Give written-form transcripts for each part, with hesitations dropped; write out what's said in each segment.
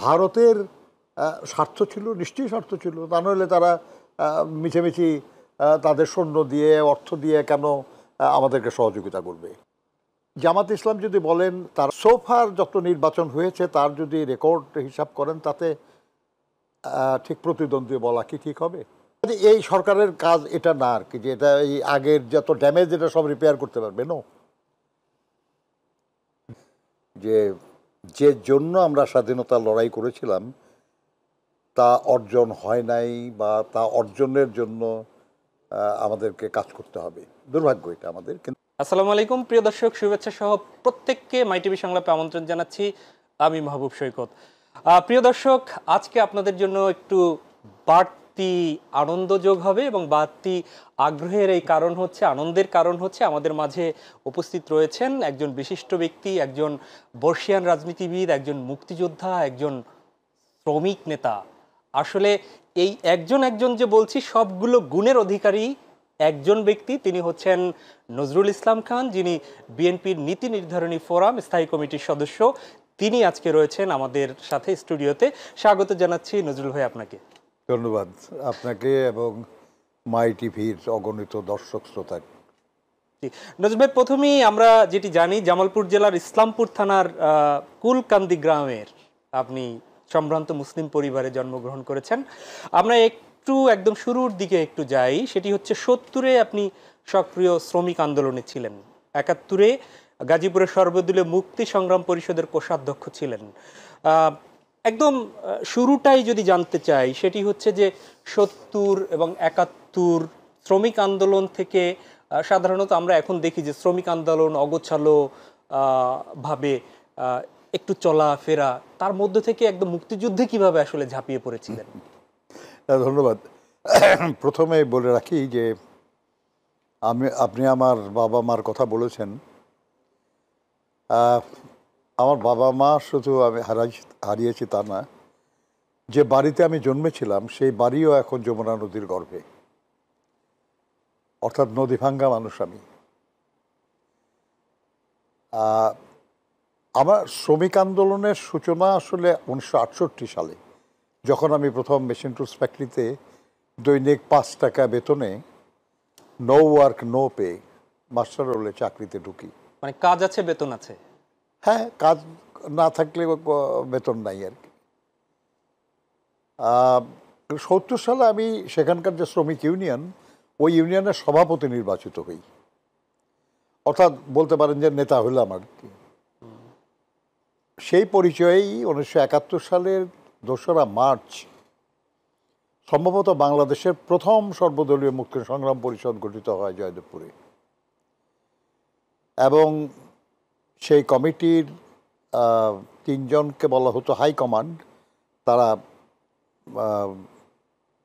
ভারতের স্বার্থ ছিল, নিশ্চয়ই স্বার্থ ছিল, তা নইলে তারা মিছেমিছি তাদের সৈন্য দিয়ে অর্থ দিয়ে কেন আমাদেরকে সহযোগিতা করবে। জামাত ইসলাম যদি বলেন, তার সোফার যত নির্বাচন হয়েছে তার যদি রেকর্ড হিসাব করেন, তাতে ঠিক প্রতিদ্বন্দ্বী বলা কি ঠিক হবে? এই সরকারের কাজ এটা না আর কি, যে এটা এই আগের যত ড্যামেজ এটা সব রিপেয়ার করতে পারবে। নো, যে জন্য আমরা স্বাধীনতা লড়াই করেছিলাম তা অর্জন হয় নাই, বা তা অর্জনের জন্য আমাদেরকে কাজ করতে হবে। দুর্ভাগ্য এটা আমাদের। কিন্তু আসসালামু আলাইকুম প্রিয় দর্শক, শুভেচ্ছা সহ প্রত্যেককে মাই টিভি সংলাপে আমন্ত্রণ জানাচ্ছি। আমি মাহবুব সৈকত। প্রিয় দর্শক, আজকে আপনাদের জন্য একটু বাড়তি আনন্দ যোগ হবে এবং বাড়তি আগ্রহের এই কারণ হচ্ছে, আনন্দের কারণ হচ্ছে আমাদের মাঝে উপস্থিত রয়েছেন একজন বিশিষ্ট ব্যক্তি, একজন বর্ষিয়ান রাজনীতিবিদ, একজন মুক্তিযোদ্ধা, একজন শ্রমিক নেতা। আসলে এই একজন যে বলছি, সবগুলো গুণের অধিকারী একজন ব্যক্তি। তিনি হচ্ছেন নজরুল ইসলাম খান, যিনি বিএনপির নীতি নির্ধারণী ফোরাম স্থায়ী কমিটির সদস্য। তিনি আজকে রয়েছেন আমাদের সাথে স্টুডিওতে। স্বাগত জানাচ্ছি নজরুল ভাই আপনাকে। ধন্যবাদ আপনাকে এবং মাই টিভির অগণিত দর্শক শ্রোতা। নজরুল ভাই, প্রথমেই আমরা যেটি জানি, জামালপুর জেলার ইসলামপুর থানার কুলকান্দি গ্রামের আপনি সম্ভ্রান্ত মুসলিম পরিবারে জন্মগ্রহণ করেছেন। আমরা একদম শুরুর দিকে একটু যাই। সেটি হচ্ছে 70-এ আপনি সক্রিয় শ্রমিক আন্দোলনে ছিলেন। 71-এ গাজীপুরের সর্বদলীয় মুক্তি সংগ্রাম পরিষদের কোষাধ্যক্ষ ছিলেন। একদম শুরুটাই যদি জানতে চাই, সেটি হচ্ছে যে 70 এবং 71 শ্রমিক আন্দোলন থেকে সাধারণত আমরা এখন দেখি যে শ্রমিক আন্দোলন অগোছালো ভাবে একটু চলাফেরা, তার মধ্যে থেকে একদম মুক্তিযুদ্ধে কিভাবে আসলে ঝাঁপিয়ে পড়েছিলেন? ধন্যবাদ। প্রথমে বলে রাখি যে আপনি আমার বাবা মার কথা বলেছেন। আমার বাবা মা শুধু আমি হারিয়েছি তা না, যে বাড়িতে আমি জন্মেছিলাম সেই বাড়িও এখন যমুনা নদীর গর্ভে, অর্থাৎ নদী ভাঙ্গা মানুষ আমি। আমার শ্রমিক আন্দোলনের সূচনা আসলে 1968 সালে, যখন আমি প্রথম মেশিন টুলস ফ্যাক্টরিতে দৈনিক 5 টাকা বেতনে no work no pay master রোলে চাকরিতে ঢুকি। মানে কাজ আছে বেতন আছে? হ্যাঁ, কাজ না থাকলে বেতন নাই আর কি। 70 সালে আমি সেখানকার যে শ্রমিক ইউনিয়ন, ওই ইউনিয়নের সভাপতি নির্বাচিত হই, অর্থাৎ বলতে পারেন যে নেতা হলাম আর কি। সেই পরিচয়েই 1971 সালের 2রা মার্চ সম্ভবত বাংলাদেশের প্রথম সর্বদলীয় মুক্তি সংগ্রাম পরিষদ গঠিত হয় জয়দেবপুরে, এবং সেই কমিটির 3 জনকে বলা হতো হাই কমান্ড। তারা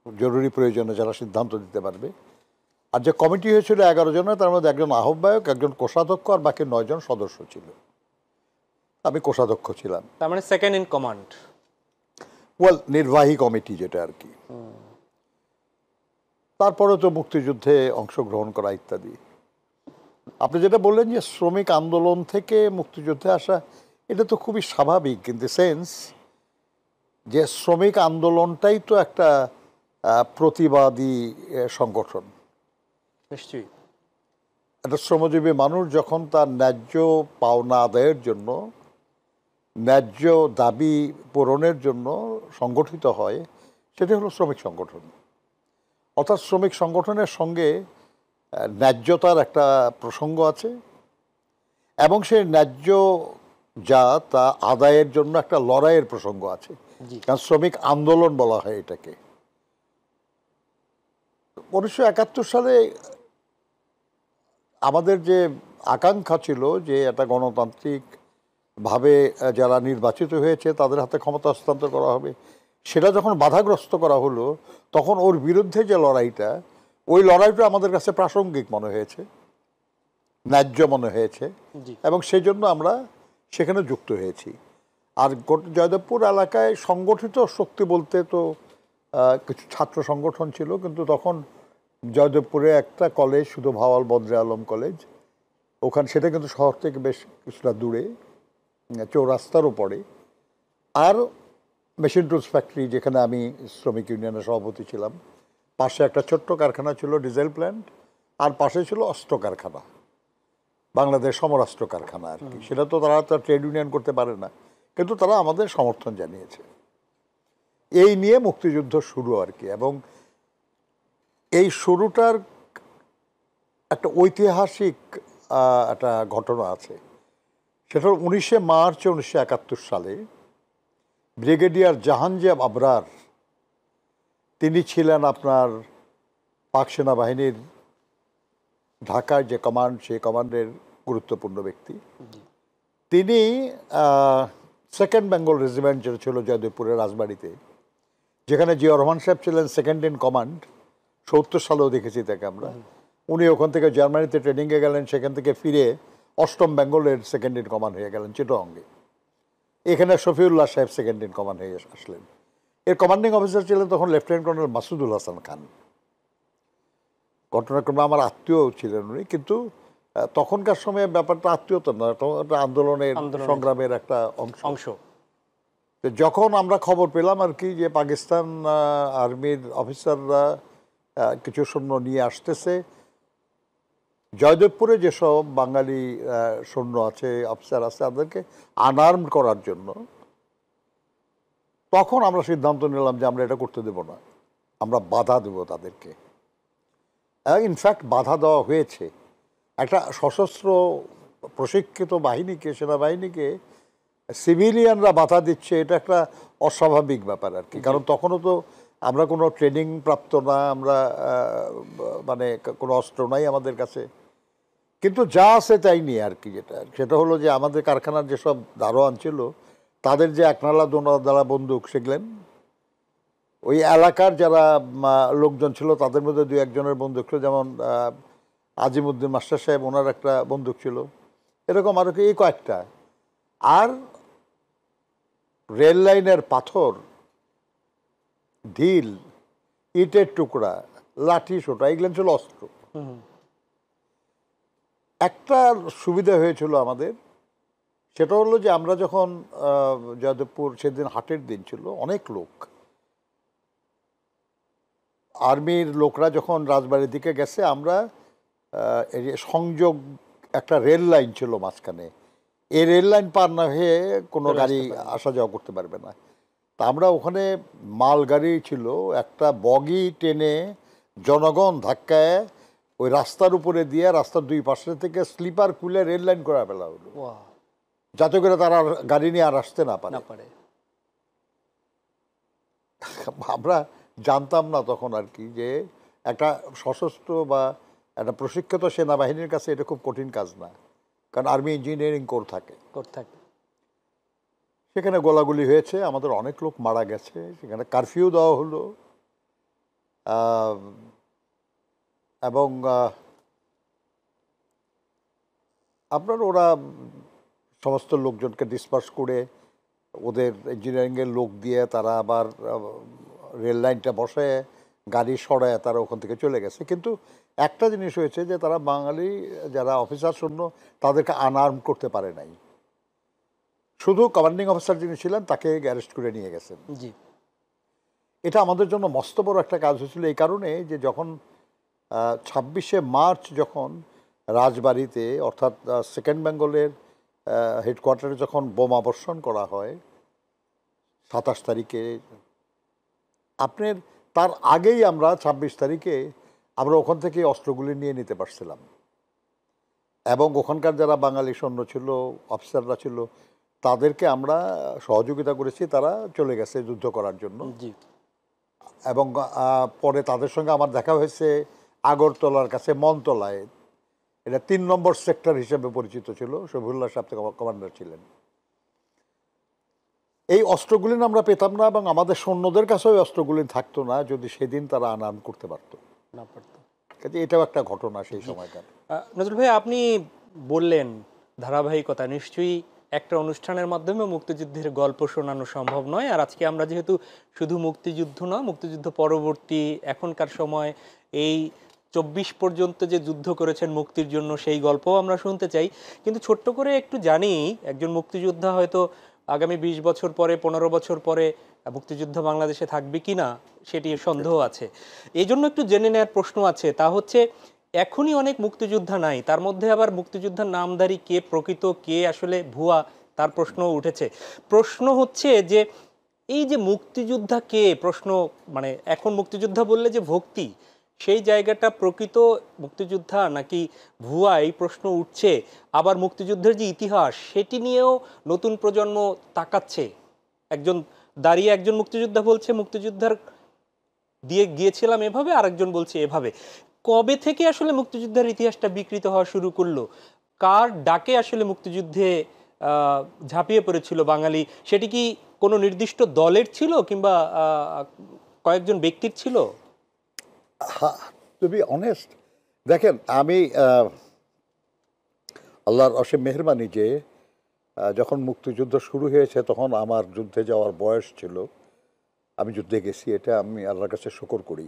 জরুরি প্রয়োজনে যারা সিদ্ধান্ত দিতে পারবে। আর যে কমিটি হয়েছিল 11 জনের, তার মধ্যে একজন আহ্বায়ক, একজন কোষাধ্যক্ষ, আর বাকি 9 জন সদস্য ছিল। আমি কোষাধ্যক্ষ ছিলাম। তার মানে সেকেন্ড ইন কমান্ড। নির্বাহী কমিটি যেটা আর কি। তারপরে তো মুক্তিযুদ্ধে অংশগ্রহণ করা ইত্যাদি। আপনি যেটা বললেন যে শ্রমিক আন্দোলন থেকে মুক্তিযুদ্ধে আসা, এটা তো খুবই স্বাভাবিক, কিন্তু সেন্স যে শ্রমিক আন্দোলনটাই তো একটা প্রতিবাদী সংগঠন। নিশ্চয়ই একটা শ্রমজীবী মানুষ যখন তার ন্যায্য পাওনা আদায়ের জন্য, ন্যায্য দাবি পূরণের জন্য সংগঠিত হয়, সেটা হলো শ্রমিক সংগঠন। অর্থাৎ শ্রমিক সংগঠনের সঙ্গে ন্যায্যতার একটা প্রসঙ্গ আছে, এবং সেই ন্যায্য যা তা আদায়ের জন্য একটা লড়াইয়ের প্রসঙ্গ আছে, কারণ শ্রমিক আন্দোলন বলা হয় এটাকে। 1971 সালে আমাদের যে আকাঙ্ক্ষা ছিল যে একটা গণতান্ত্রিকভাবে যারা নির্বাচিত হয়েছে তাদের হাতে ক্ষমতা হস্তান্তর করা হবে, সেটা যখন বাধাগ্রস্ত করা হলো, তখন ওর বিরুদ্ধে যে লড়াইটা, ওই লড়াইটা আমাদের কাছে প্রাসঙ্গিক মনে হয়েছে, ন্যায্য মনে হয়েছে, এবং সেই জন্য আমরা সেখানে যুক্ত হয়েছি। আর জয়দেবপুর এলাকায় সংগঠিত শক্তি বলতে তো কিছু ছাত্র সংগঠন ছিল, কিন্তু তখন জয়দেবপুরে একটা কলেজ, শুধু ভাওয়াল বদরে আলম কলেজ, ওখানে, সেটা কিন্তু শহর থেকে বেশ কিছুটা দূরে, চৌরাস্তার উপরে। আর মেশিন টুলস ফ্যাক্টরি, যেখানে আমি শ্রমিক ইউনিয়নের সভাপতি ছিলাম, পাশে একটা ছোট্ট কারখানা ছিল ডিজেল প্ল্যান্ট, আর পাশে ছিল অস্ত্র কারখানা, বাংলাদেশ সমরাস্ত্র কারখানা আর কি। সেটা তো তারা তো ট্রেড ইউনিয়ন করতে পারে না, কিন্তু তারা আমাদের সমর্থন জানিয়েছে। এই নিয়ে মুক্তিযুদ্ধ শুরু আর কি। এবং এই শুরুটার একটা ঐতিহাসিক একটা ঘটনা আছে। সেটা 19 মার্চ 1971 সালে ব্রিগেডিয়ার জাহাঙ্গীর আবরার, তিনি ছিলেন আপনার পাক সেনাবাহিনীর ঢাকার যে কমান্ড, সেই কমান্ডের গুরুত্বপূর্ণ ব্যক্তি। তিনি সেকেন্ড বেঙ্গল রেজিমেন্ট, যেটা ছিল জয়দেবপুরের রাজবাড়িতে, যেখানে জিয়াউর রহমান সাহেব ছিলেন সেকেন্ড ইন কমান্ড, 70 সালেও দেখেছি তাকে আমরা। উনি ওখান থেকে জার্মানিতে ট্রেনিংয়ে গেলেন, সেখান থেকে ফিরে 8ম বেঙ্গলের সেকেন্ড ইন কমান্ড হয়ে গেলেন চিটাগংয়ে। এখানে শফিউল্লাহ সাহেব সেকেন্ড ইন কমান্ড হয়ে আসলেন। এর কমান্ডিং অফিসার ছিলেন তখন লেফটেন্যান্ট কর্নেল মাসুদুল হাসান খান। ঘটনাক্রমে আমার আত্মীয় ছিলেন উনি, কিন্তু তখনকার সময়ে ব্যাপারটা আত্মীয়তা না, একটা আন্দোলনের সংগ্রামের একটা অংশ। তো যখন আমরা খবর পেলাম আর কি যে পাকিস্তান আর্মির অফিসাররা কিছু সৈন্য নিয়ে আসতেছে, জয়দেবপুরে যেসব বাঙালি সৈন্য আছে, অফিসার আছে, তাদেরকে আনআর্ম করার জন্য, তখন আমরা সিদ্ধান্ত নিলাম যে আমরা এটা করতে দেব না, আমরা বাধা দেব তাদেরকে। ইনফ্যাক্ট বাধা দেওয়া হয়েছে। একটা সশস্ত্র প্রশিক্ষিত বাহিনীকে, সেনাবাহিনীকে সিভিলিয়ানরা বাধা দিচ্ছে, এটা একটা অস্বাভাবিক ব্যাপার আর কি। কারণ তখনও তো আমরা কোনো ট্রেনিং প্রাপ্ত না, আমরা মানে কোনো অস্ত্র নাই আমাদের কাছে, কিন্তু যা আছে তাই নিয়ে আর কি। সেটা হলো যে আমাদের কারখানার যেসব দারোয়ান ছিল, তাদের যে একনালা দোনালা বন্দুক, সেগুলেন ওই এলাকার যারা লোকজন ছিল তাদের মধ্যে 2-1 জনের বন্দুক ছিল, যেমন আজিমউদ্দিন মাস্টার সাহেব, ওনার একটা বন্দুক ছিল, এরকম আরও এই কয়েকটা। আর রেল লাইনের পাথর, ঢিল, ইটের টুকরা, লাঠি সোটা, এগুলো ছিল অস্ত্র। একটা সুবিধা হয়েছিল আমাদের, সেটা হলো যে আমরা যখন জয়দেবপুর, সেদিন হাটের দিন ছিল, অনেক লোক, আর্মির লোকরা যখন রাজবাড়ির দিকে গেছে, আমরা এই যে সংযোগ একটা রেল লাইন ছিল মাঝখানে, এই রেল লাইন পার না হয়ে কোনো গাড়ি আসা যাওয়া করতে পারবে না। তা আমরা ওখানে মালগাড়ি ছিল, একটা বগি টেনে জনগণ ধাক্কায় ওই রাস্তার উপরে দিয়ে রাস্তার 2 পাশে থেকে স্লিপার খুলে রেল লাইন করে ফেলা হলো, যাতে করে তারা গাড়ি নিয়ে আর আসতে না পারে। আমরা জানতাম না তখন আর কি যে একটা সশস্ত্র বা একটা প্রশিক্ষিত সেনাবাহিনীর কাছে এটা খুব কঠিন কাজ না, কারণ আর্মি ইঞ্জিনিয়ারিং কোর থাকে। সেখানে গোলাগুলি হয়েছে, আমাদের অনেক লোক মারা গেছে, সেখানে কারফিউ দেওয়া হলো। এবং আপনার ওরা সমস্ত লোকজনকে ডিসপার্স করে ওদের ইঞ্জিনিয়ারিংয়ের লোক দিয়ে তারা আবার রেল লাইনটা বসে গাড়ি সরায় তারা ওখান থেকে চলে গেছে। কিন্তু একটা জিনিস হয়েছে যে তারা বাঙালি যারা অফিসার শূন্য, তাদেরকে আনআর্ম করতে পারে নাই, শুধু কমান্ডিং অফিসার যিনি ছিলেন তাকে অ্যারেস্ট করে নিয়ে গেছেন। এটা আমাদের জন্য মস্ত বড় একটা কাজ হয়েছিল, এই কারণে যে যখন 26শে মার্চ যখন রাজবাড়িতে, অর্থাৎ সেকেন্ড বেঙ্গলের হেডকোয়ার্টারে যখন বোমা বর্ষণ করা হয় 27 তারিখে, আপনার তার আগেই আমরা 26 তারিখে আমরা ওখান থেকে অস্ত্রগুলি নিয়ে নিতে পারছিলাম। এবং ওখানকার যারা বাঙালি সৈন্য ছিল, অফিসাররা ছিল, তাদেরকে আমরা সহযোগিতা করেছি, তারা চলে গেছে যুদ্ধ করার জন্য। এবং পরে তাদের সঙ্গে আমার দেখা হয়েছে আগরতলার কাছে মনতলায়, এটা 3 নম্বর সেক্টর হিসেবে পরিচিত ছিল, শফিউল্লাহ সাহেব কমান্ডার ছিলেন। এই অস্ত্রগুলি আমরা পেতাম না, এবং আমাদের সৈন্যদের কাছেও ওই অস্ত্রগুলি থাকতো না যদি সেদিন তারা আনআর্ম করতে পারতো না। কাজে এটাও একটা ঘটনা সেই সময়কার। নজরুল ভাই, আপনি বললেন ধারাবাহিকতা, নিশ্চয়ই একটা অনুষ্ঠানের মাধ্যমে মুক্তিযুদ্ধের গল্প শোনানো সম্ভব নয়। আর আজকে আমরা যেহেতু শুধু মুক্তিযুদ্ধ না, মুক্তিযুদ্ধ পরবর্তী এখনকার সময় এই 24 পর্যন্ত যে যুদ্ধ করেছেন মুক্তির জন্য, সেই গল্পও আমরা শুনতে চাই। কিন্তু ছোট্ট করে একটু জানি, একজন মুক্তিযোদ্ধা হয়তো আগামী 20 বছর পরে, 15 বছর পরে মুক্তিযুদ্ধ বাংলাদেশে থাকবে কিনা সেটি সন্দেহ আছে। এই জন্য একটু জেনে নেওয়ার প্রশ্ন আছে, তা হচ্ছে এখনই অনেক মুক্তিযোদ্ধা নাই, তার মধ্যে আবার মুক্তিযোদ্ধার নামধারী কে প্রকৃত কে আসলে ভুয়া তার প্রশ্ন উঠেছে। প্রশ্ন হচ্ছে যে এই যে মুক্তিযোদ্ধা কে, প্রশ্ন মানে এখন মুক্তিযোদ্ধা বললে যে ভক্তি, সেই জায়গাটা প্রকৃত মুক্তিযোদ্ধা নাকি ভুয়া এই প্রশ্ন উঠছে। আবার মুক্তিযুদ্ধের যে ইতিহাস সেটি নিয়েও নতুন প্রজন্ম তাকাচ্ছে। একজন দাঁড়িয়ে একজন মুক্তিযোদ্ধা বলছে মুক্তিযোদ্ধার দিয়ে গিয়েছিলাম এভাবে, আরেকজন বলছে এভাবে। কবে থেকে আসলে মুক্তিযুদ্ধের ইতিহাসটা বিকৃত হওয়া শুরু করলো? কার ডাকে আসলে মুক্তিযুদ্ধে ঝাঁপিয়ে পড়েছিল বাঙালি? সেটি কি কোনো নির্দিষ্ট দলের ছিল কিংবা কয়েকজন ব্যক্তির ছিল? টু বি অনেস্ট, দেখেন আমি আল্লাহর অসীম মেহেরবানি যে যখন মুক্তিযুদ্ধ শুরু হয়েছে তখন আমার যুদ্ধে যাওয়ার বয়স ছিল, আমি যুদ্ধে গেছি, এটা আমি আল্লাহর কাছে শুকর করি।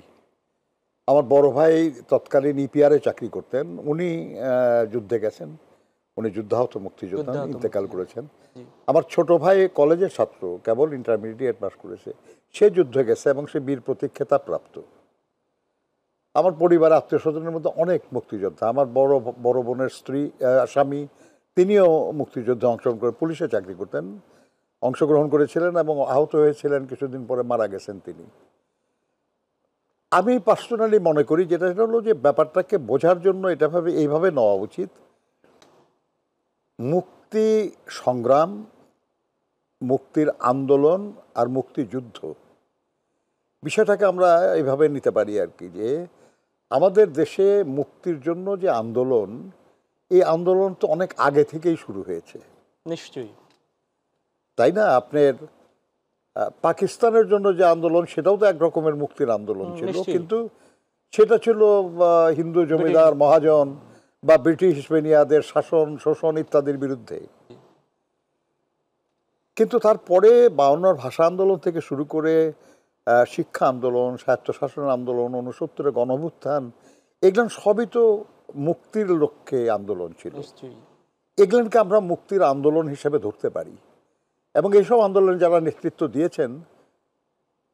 আমার বড় ভাই তৎকালীন ইপিআরে চাকরি করতেন, উনি যুদ্ধে গেছেন, উনি যুদ্ধাহত মুক্তিযোদ্ধা, ইন্তেকাল করেছেন। আমার ছোট ভাই কলেজের ছাত্র, কেবল ইন্টারমিডিয়েট পাস করেছে, সে যুদ্ধে গেছে এবং সে বীর প্রতীক খেতাব প্রাপ্ত। আমার পরিবার আত্মীয় স্বজনের মধ্যে অনেক মুক্তিযোদ্ধা। আমার বড় বোনের স্ত্রী স্বামী, তিনিও মুক্তিযুদ্ধে অংশগ্রহণ করে পুলিশে চাকরি করতেন, অংশগ্রহণ করেছিলেন এবং আহত হয়েছিলেন, কিছুদিন পরে মারা গেছেন তিনি। আমি পার্সোনালি মনে করি যেটা হলো যে ব্যাপারটাকে বোঝার জন্য এইভাবে নেওয়া উচিত। মুক্তি সংগ্রাম, মুক্তির আন্দোলন আর মুক্তিযুদ্ধ বিষয়টাকে আমরা এইভাবে নিতে পারি আর কি, যে আমাদের দেশে মুক্তির জন্য যে আন্দোলন, এই আন্দোলন তো অনেক আগে থেকেই শুরু হয়েছে। নিশ্চয়ই, তাই না? আপনার পাকিস্তানের জন্য যে আন্দোলন, সেটাও তো এক রকমের মুক্তির আন্দোলন ছিল, কিন্তু সেটা ছিল হিন্দু জমিদার মহাজন বা ব্রিটিশ বেনিয়াদের শাসন শোষণ ইত্যাদির বিরুদ্ধে। কিন্তু তারপরে 52 ভাষা আন্দোলন থেকে শুরু করে শিক্ষা আন্দোলন, স্বায়ত্তশাসন আন্দোলন, 69-এর গণঅভ্যুত্থান, এগুলো সবই তো মুক্তির লক্ষ্যে আন্দোলন ছিল। এগুলোকে আমরা মুক্তির আন্দোলন হিসেবে ধরতে পারি এবং এইসব আন্দোলনে যারা নেতৃত্ব দিয়েছেন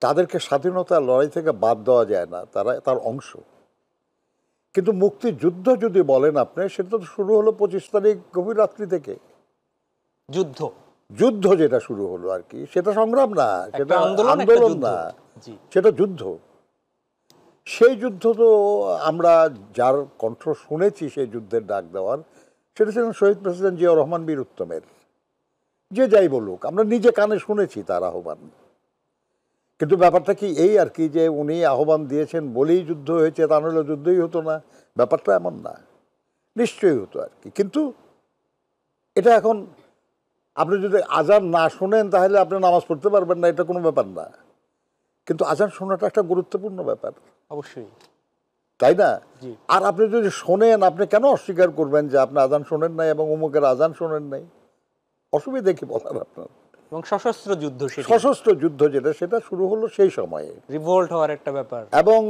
তাদেরকে স্বাধীনতার লড়াই থেকে বাদ দেওয়া যায় না, তারা তার অংশ। কিন্তু মুক্তিযুদ্ধ যদি বলেন আপনি, সেটা তো শুরু হলো 25 তারিখ গভীর রাত্রি থেকে। যুদ্ধ যেটা শুরু হলো আর কি, সেটা সংগ্রাম না, সেটা আন্দোলন না, সেটা যুদ্ধ। সেই যুদ্ধ তো আমরা যার কণ্ঠ শুনেছি সেই যুদ্ধের ডাক দেওয়ার, সেটা ছিলেন শহীদ প্রেসিডেন্ট জিয়াউর রহমান বীর উত্তমের। যে যাই বলুক, আমরা নিজে কানে শুনেছি তার আহ্বান। কিন্তু ব্যাপারটা কি এই আর কি, যে উনি আহ্বান দিয়েছেন বলেই যুদ্ধ হয়েছে, তা নাহলে যুদ্ধই হতো না, ব্যাপারটা এমন না, নিশ্চয়ই হতো আর কি। কিন্তু এটা এখন আপনি যদি আজান না শোনেন তাহলে আপনি নামাজ পড়তে পারবেন না, এটা কোনো ব্যাপার না। কিন্তু আজান শোনাটা একটা গুরুত্বপূর্ণ ব্যাপার, অবশ্যই, তাই না? আর আপনি যদি শোনেন, আপনি কেন অস্বীকার করবেন যে আপনি আজান শোনেন নাই এবং অমুকের আজান শোনেন নাই? অসুবিধা কি বলার আপনার? এবং সশস্ত্র যুদ্ধ যেটা, সেটা শুরু হলো সেই সময়ে, রিভোল্ট হওয়ার একটা ব্যাপার। এবং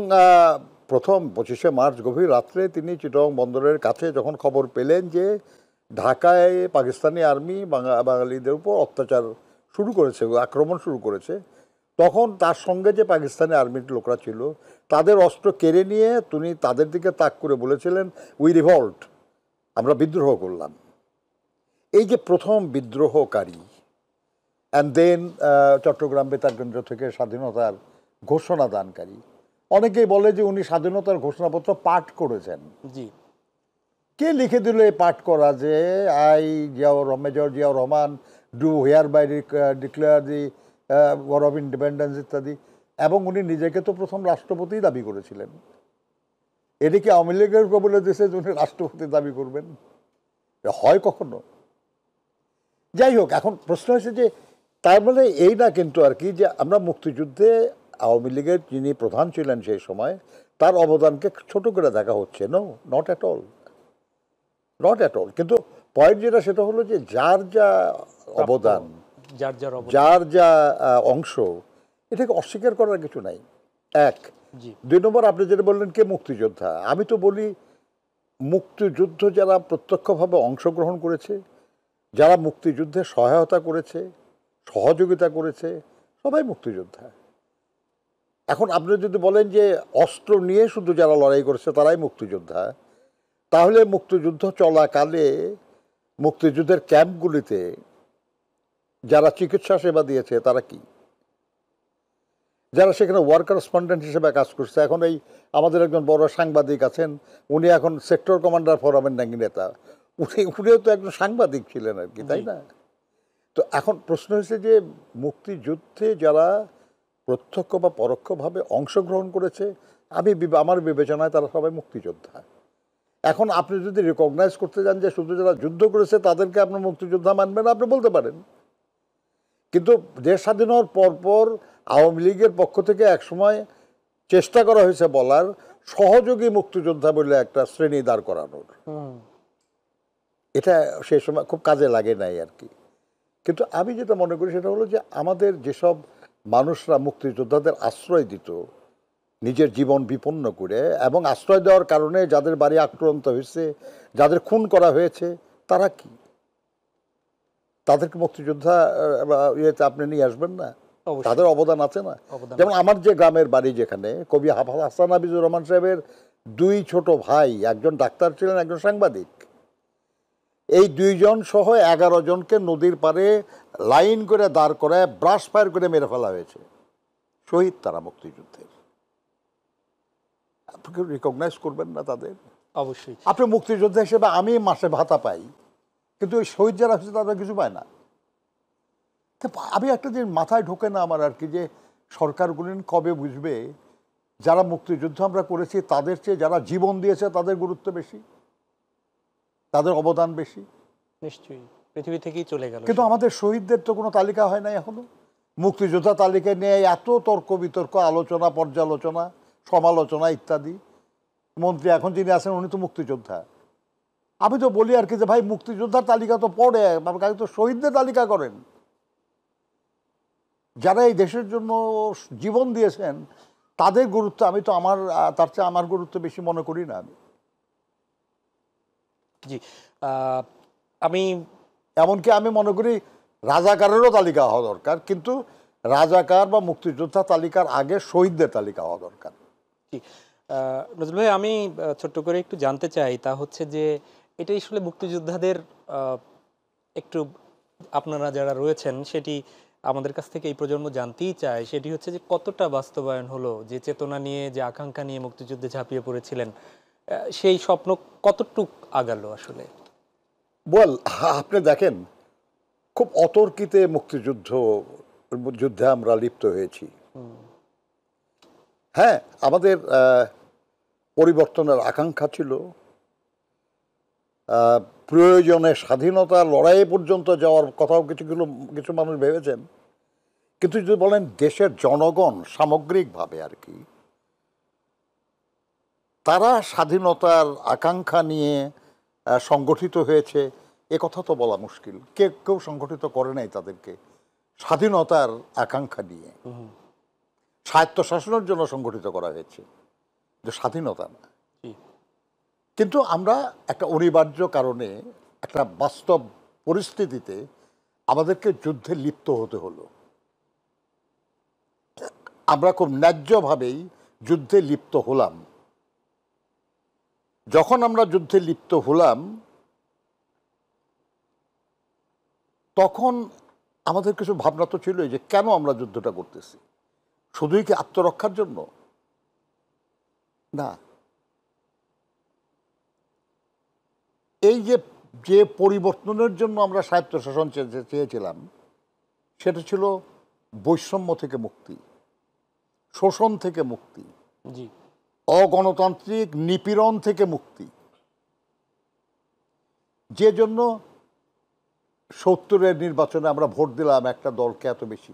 প্রথম 25শে মার্চ গভীর রাত্রে তিনি চিটগাং বন্দরের কাছে যখন খবর পেলেন যে ঢাকায় পাকিস্তানি আর্মি বাঙালিদের উপর অত্যাচার শুরু করেছে, আক্রমণ শুরু করেছে, তখন তার সঙ্গে যে পাকিস্তানি আর্মির লোকরা ছিল তাদের অস্ত্র কেড়ে নিয়ে তিনি তাদের দিকে তাক করে বলেছিলেন, উই রিভল্ট, আমরা বিদ্রোহ করলাম। এই যে প্রথম বিদ্রোহকারী, অ্যান্ড দেন চট্টগ্রাম বেতার কেন্দ্র থেকে স্বাধীনতার ঘোষণা দানকারী, অনেকেই বলে যে উনি স্বাধীনতার ঘোষণাপত্র পাঠ করেছেন। জি, কে লিখে দিল এই পাঠ করা, যে major Ziaur Rahman do hereby declare the war of independence ইত্যাদি, এবং উনি নিজেকে তো প্রথম রাষ্ট্রপতি দাবি করেছিলেন। এটি কি আওয়ামী লীগের বলে দেশে উনি রাষ্ট্রপতি দাবি করবেন? হয় কখনো? যাই হোক, এখন প্রশ্ন হয়েছে যে তার মানে এই না কিন্তু আর কি, যে আমরা মুক্তিযুদ্ধে আওয়ামী লীগের যিনি প্রধান ছিলেন সেই সময়, তার অবদানকে ছোট করে দেখা হচ্ছে। No, not at all. কিন্তু পয়েন্ট যেটা, সেটা হলো যে যার যা অবদান, যার যা অংশ, এটাকে অস্বীকার করার কিছু নাই। এক। 2 নম্বর, আপনি যেটা বললেন কে মুক্তিযোদ্ধা, আমি তো বলি মুক্তিযুদ্ধ যারা প্রত্যক্ষভাবে অংশগ্রহণ করেছে, যারা মুক্তিযুদ্ধে সহায়তা করেছে, সহযোগিতা করেছে, সবাই মুক্তিযোদ্ধা। এখন আপনি যদি বলেন যে অস্ত্র নিয়ে শুধু যারা লড়াই করেছে তারাই মুক্তিযোদ্ধা, তাহলে মুক্তিযুদ্ধ চলাকালে মুক্তিযুদ্ধের ক্যাম্পগুলিতে যারা চিকিৎসা সেবা দিয়েছে তারা কি? যারা সেখানে ওয়ার করেসপন্ডেন্ট হিসেবে কাজ করছে, এখন এই আমাদের একজন বড় সাংবাদিক আছেন, উনি এখন সেক্টর কমান্ডার ফোরামের নাকি নেতা, উনিও তো একজন সাংবাদিক ছিলেন আর কি, তাই না? তো এখন প্রশ্ন হয়েছে যে মুক্তিযুদ্ধে যারা প্রত্যক্ষ বা পরোক্ষভাবে অংশগ্রহণ করেছে, আমার বিবেচনায় তারা সবাই মুক্তিযোদ্ধা। এখন আপনি যদি রেকগনাইজ করতে যান যে শুধু যারা যুদ্ধ করেছে তাদেরকে আপনার মুক্তিযোদ্ধা মানবেন, আপনি বলতে পারেন। কিন্তু দেশ স্বাধীন হওয়ার পরপর আওয়ামী লীগের পক্ষ থেকে একসময় চেষ্টা করা হয়েছে বলার সহযোগী মুক্তিযোদ্ধা বলে একটা শ্রেণী দাঁড় করানোর। এটা সেই সময় খুব কাজে লাগে নাই আর কি। কিন্তু আমি যেটা মনে করি সেটা হলো যে আমাদের যেসব মানুষরা মুক্তিযোদ্ধাদের আশ্রয় দিত নিজের জীবন বিপন্ন করে, এবং আশ্রয় দেওয়ার কারণে যাদের বাড়ি আক্রান্ত হয়েছে, যাদের খুন করা হয়েছে, তারা কি? তাদেরকে মুক্তিযোদ্ধা ইয়েতে আপনি নিয়ে আসবেন না? তাদের অবদান আছে না? যেমন আমার যে গ্রামের বাড়ি, যেখানে কবি হাসান হাফিজুর রহমান সাহেবের দুই ছোট ভাই, একজন ডাক্তার ছিলেন, একজন সাংবাদিক, এই দুইজন সহ 11 জনকে নদীর পাড়ে লাইন করে দাঁড় করে ব্রাশ ফায়ার করে মেরে ফেলা হয়েছে। শহীদ তারা মুক্তিযুদ্ধের। আপনি রিকগনাইজ করবেন না তাদের? অবশ্যই। আপনি মুক্তিযোদ্ধা হিসেবে আমি মাসে ভাতা পাই, কিন্তু ওই শহীদ যারা হচ্ছে তারা কিছু পায় না। আমি একটা দিন মাথায় ঢোকে না আমার আর কি, যে সরকারগুলি কবে বুঝবে যারা মুক্তিযুদ্ধ আমরা করেছি তাদের চেয়ে যারা জীবন দিয়েছে তাদের গুরুত্ব বেশি, তাদের অবদান বেশি। নিশ্চয়ই, পৃথিবী থেকেই চলে গেল। কিন্তু আমাদের শহীদদের তো কোনো তালিকা হয় নাই এখনো। মুক্তিযোদ্ধা তালিকায় নিয়ে এত তর্ক বিতর্ক, আলোচনা, পর্যালোচনা, সমালোচনা ইত্যাদি। মন্ত্রী এখন যিনি আছেন উনি তো মুক্তিযোদ্ধা। আমি তো বলি আর কি যে ভাই, মুক্তিযোদ্ধার তালিকা তো পড়ে, আগে তো শহীদদের তালিকা করেন, যারা এই দেশের জন্য জীবন দিয়েছেন তাদের গুরুত্ব আমি তো তার চেয়ে আমার গুরুত্ব বেশি মনে করি না আমি। জি, আমি এমনকি আমি মনে করি রাজাকারেরও তালিকা হওয়া দরকার, কিন্তু রাজাকার বা মুক্তিযোদ্ধা তালিকার আগে শহীদদের তালিকা হওয়া দরকার। জি, নজরুল ভাই, আমি ছোট্ট করে একটু জানতে চাই, তা হচ্ছে যে এটা আসলে মুক্তিযোদ্ধাদের একটু আপনারা যারা রয়েছেন সেটি আমাদের কাছ থেকে এই প্রজন্ম জানতেই চায়, সেটি হচ্ছে যে কতটা বাস্তবায়ন হলো, যে চেতনা নিয়ে, যে আকাঙ্ক্ষা নিয়ে মুক্তিযুদ্ধে ঝাঁপিয়ে পড়েছিলেন, সেই স্বপ্ন কতটুক আগালো আসলে? আপনি দেখেন, খুব অতর্কিতে যুদ্ধে আমরা লিপ্ত হয়েছি। হ্যাঁ, আমাদের পরিবর্তনের আকাঙ্ক্ষা ছিল, প্রয়োজনে স্বাধীনতা লড়াই পর্যন্ত যাওয়ার কথাও কিছু মানুষ ভেবেছেন। কিন্তু যদি বলেন দেশের জনগণ সামগ্রিকভাবে আর কি, তারা স্বাধীনতার আকাঙ্ক্ষা নিয়ে সংগঠিত হয়েছে, এ কথা তো বলা মুশকিল। কেউ সংগঠিত করে নাই তাদেরকে স্বাধীনতার আকাঙ্ক্ষা নিয়ে। স্বায়ত্তশাসনের জন্য সংগঠিত করা হয়েছে, যে স্বাধীনতা না। কিন্তু আমরা একটা অনিবার্য কারণে, একটা বাস্তব পরিস্থিতিতে আমাদেরকে যুদ্ধে লিপ্ত হতে হলো। আমরা খুব ন্যায্যভাবেই যুদ্ধে লিপ্ত হলাম। যখন আমরা যুদ্ধে লিপ্ত হলাম, তখন আমাদের কিছু ভাবনা তো ছিল যে কেন আমরা যুদ্ধটা করতেছি, শুধুই কি আত্মরক্ষার জন্য? না, এই যে পরিবর্তনের জন্য আমরা স্বায়ত্তশাসন চেয়েছিলাম, সেটা ছিল বৈষম্য থেকে মুক্তি, শোষণ থেকে মুক্তি, অগণতান্ত্রিক নিপীড়ন থেকে মুক্তি। যে জন্য 70-এর নির্বাচনে আমরা ভোট দিলাম একটা দলকে এত বেশি।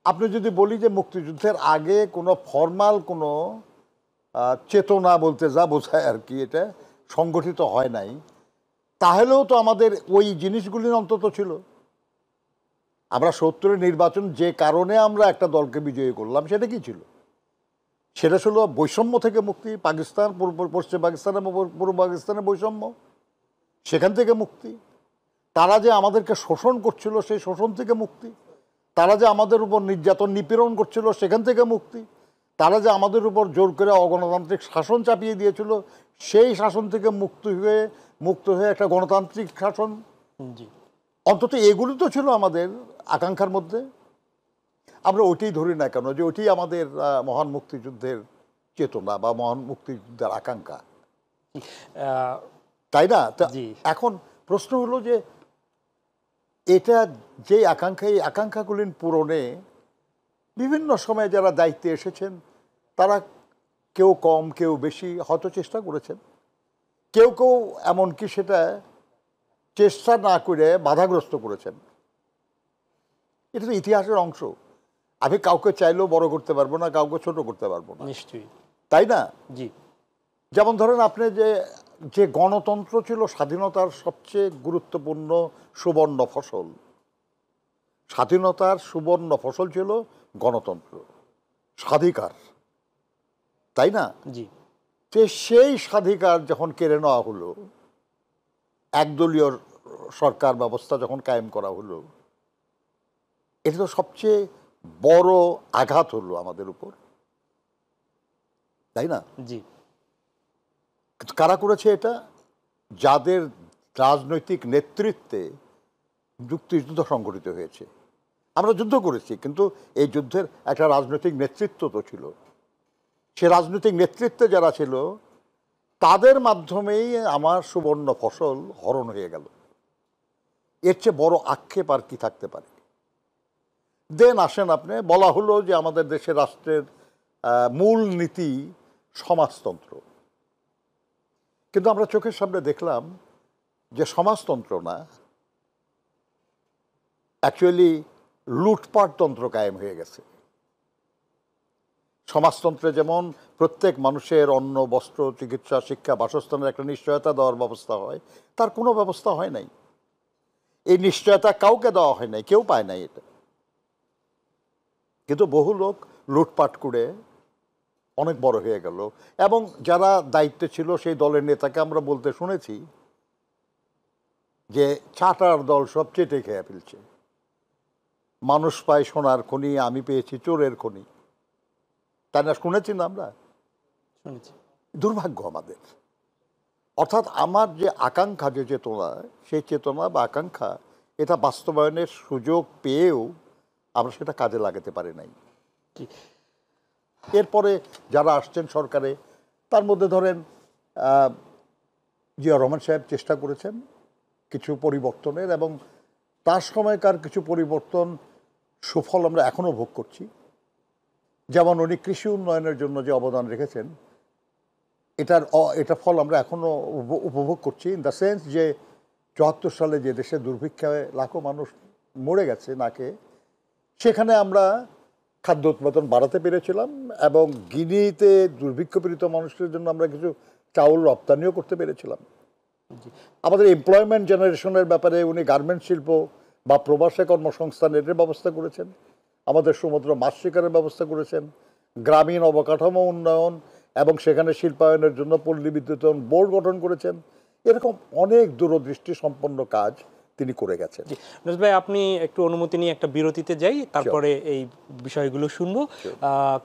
আপনি যদি বলি যে মুক্তিযুদ্ধের আগে কোনো ফরমাল কোনো চেতনা বলতে যা বোঝায় আর কি, এটা সংগঠিত হয় নাই, তাহলেও তো আমাদের ওই জিনিসগুলি অন্তত ছিল। আমরা 70-এর নির্বাচন যে কারণে আমরা একটা দলকে বিজয়ী করলাম, সেটা কি ছিল? সেটা ছিল বৈষম্য থেকে মুক্তি, পাকিস্তান, পশ্চিম পাকিস্তান এবং পূর্ব পাকিস্তানের বৈষম্য, সেখান থেকে মুক্তি। তারা যে আমাদেরকে শোষণ করছিল সেই শোষণ থেকে মুক্তি, তারা যে আমাদের উপর নির্যাতন নিপীড়ন করছিল সেখান থেকে মুক্তি, তারা যে আমাদের উপর জোর করে অগণতান্ত্রিক শাসন চাপিয়ে দিয়েছিল সেই শাসন থেকে মুক্ত হয়ে একটা গণতান্ত্রিক শাসন, অন্তত এগুলি তো ছিল আমাদের আকাঙ্ক্ষার মধ্যে। আমরা ওইটাই ধরি না কেন যে ওইটাই আমাদের মহান মুক্তিযুদ্ধের চেতনা বা মহান মুক্তিযুদ্ধের আকাঙ্ক্ষা, তাই না? এখন প্রশ্ন হলো যে এটা যে আকাঙ্ক্ষা, এই আকাঙ্ক্ষাগুলি পূরণে বিভিন্ন সময়ে যারা দায়িত্বে এসেছেন তারা কেউ কম কেউ বেশি হয়তো চেষ্টা করেছেন, কেউ কেউ এমনকি সেটা চেষ্টা না করে বাধাগ্রস্ত করেছেন। এটা তো ইতিহাসের অংশ। আমি কাউকে চাইলেও বড় করতে পারবো না, কাউকে ছোট করতে পারবো না, নিশ্চয়ই, তাই না? জি। যেমন ধরেন আপনি যে গণতন্ত্র ছিল স্বাধীনতার সবচেয়ে গুরুত্বপূর্ণ সুবর্ণ ফসল, স্বাধীনতার সুবর্ণ ফসল ছিল গণতন্ত্র, স্বাধিকার, তাই না? জি। যে সেই স্বাধিকার যখন কেড়ে নেওয়া হলো, একদলীয় সরকার ব্যবস্থা যখন কায়েম করা হলো, এটা তো সবচেয়ে বড় আঘাত হলো আমাদের উপর, তাই না? জি। কারা করেছে এটা? যাদের রাজনৈতিক নেতৃত্বে মুক্তিযুদ্ধ সংগঠিত হয়েছে। আমরা যুদ্ধ করেছি, কিন্তু এই যুদ্ধের একটা রাজনৈতিক নেতৃত্ব তো ছিল। সে রাজনৈতিক নেতৃত্বে যারা ছিল তাদের মাধ্যমেই আমার সুবর্ণ ফসল হরণ হয়ে গেল। এর চেয়ে বড় আক্ষেপ আর কি থাকতে পারে? দেন আসেন, আপনি বলা হলো যে আমাদের দেশের রাষ্ট্রের মূল নীতি সমাজতন্ত্র, কিন্তু আমরা চোখের সামনে দেখলাম যে সমাজতন্ত্র না, অ্যাকচুয়ালি লুটপাটতন্ত্র কায়েম হয়ে গেছে। সমাজতন্ত্রে যেমন প্রত্যেক মানুষের অন্ন, বস্ত্র, চিকিৎসা, শিক্ষা, বাসস্থানের একটা নিশ্চয়তা দেওয়ার ব্যবস্থা হয়, তার কোনো ব্যবস্থা হয় নাই। এই নিশ্চয়তা কাউকে দেওয়া হয় নাই, কেউ পায় নাই এটা। কিন্তু বহু লোক লুটপাট করে অনেক বড় হয়ে গেল, এবং যারা দায়িত্বে ছিল সেই দলের নেতাকে আমরা বলতে শুনেছি যে চাটার দল সব চেটে খেয়ে ফেলছে, মানুষ পায় সোনার খনি, আমি পেয়েছি চোরের খনি, তাই না? শুনেছি না আমরা? শুনেছি। দুর্ভাগ্য আমাদের। অর্থাৎ আমার যে আকাঙ্ক্ষা, যে চেতনা, সেই চেতনা বা আকাঙ্ক্ষা এটা বাস্তবায়নের সুযোগ পেয়েও আমরা সেটা কাজে লাগাতে পারি নাই। এরপরে যারা আসছেন সরকারে, তার মধ্যে ধরেন জিয়া রহমান সাহেব চেষ্টা করেছেন কিছু পরিবর্তনের, এবং তার সময়কার কিছু পরিবর্তন সুফল আমরা এখনও ভোগ করছি। যেমন উনি কৃষি উন্নয়নের জন্য যে অবদান রেখেছেন, এটা ফল আমরা এখনও উপভোগ করছি, ইন দ্য সেন্স যে ৭৪ সালে যে দেশে দুর্ভিক্ষে লাখো মানুষ মরে গেছে নাকে, সেখানে আমরা খাদ্য উৎপাদন বাড়াতে পেরেছিলাম, এবং গিনিতে দুর্ভিক্ষপীড়িত মানুষের জন্য আমরা কিছু চাউল রপ্তানিও করতে পেরেছিলাম। আমাদের এমপ্লয়মেন্ট জেনারেশনের ব্যাপারে উনি গার্মেন্ট শিল্প বা প্রবাসে কর্মসংস্থানের ব্যবস্থা করেছেন, আমাদের সমুদ্র মাছ শিকারের ব্যবস্থা করেছেন, গ্রামীণ অবকাঠামো উন্নয়ন এবং সেখানে শিল্পায়নের জন্য পল্লী বিদ্যুতায়ন বোর্ড গঠন করেছেন। এরকম অনেক দূরদৃষ্টি সম্পন্ন কাজ তিনি করে গেছেন। নজরুল ভাই, আপনি একটু অনুমতি নিয়ে একটা বিরতিতে যাই, তারপরে এই বিষয়গুলো শুনবো।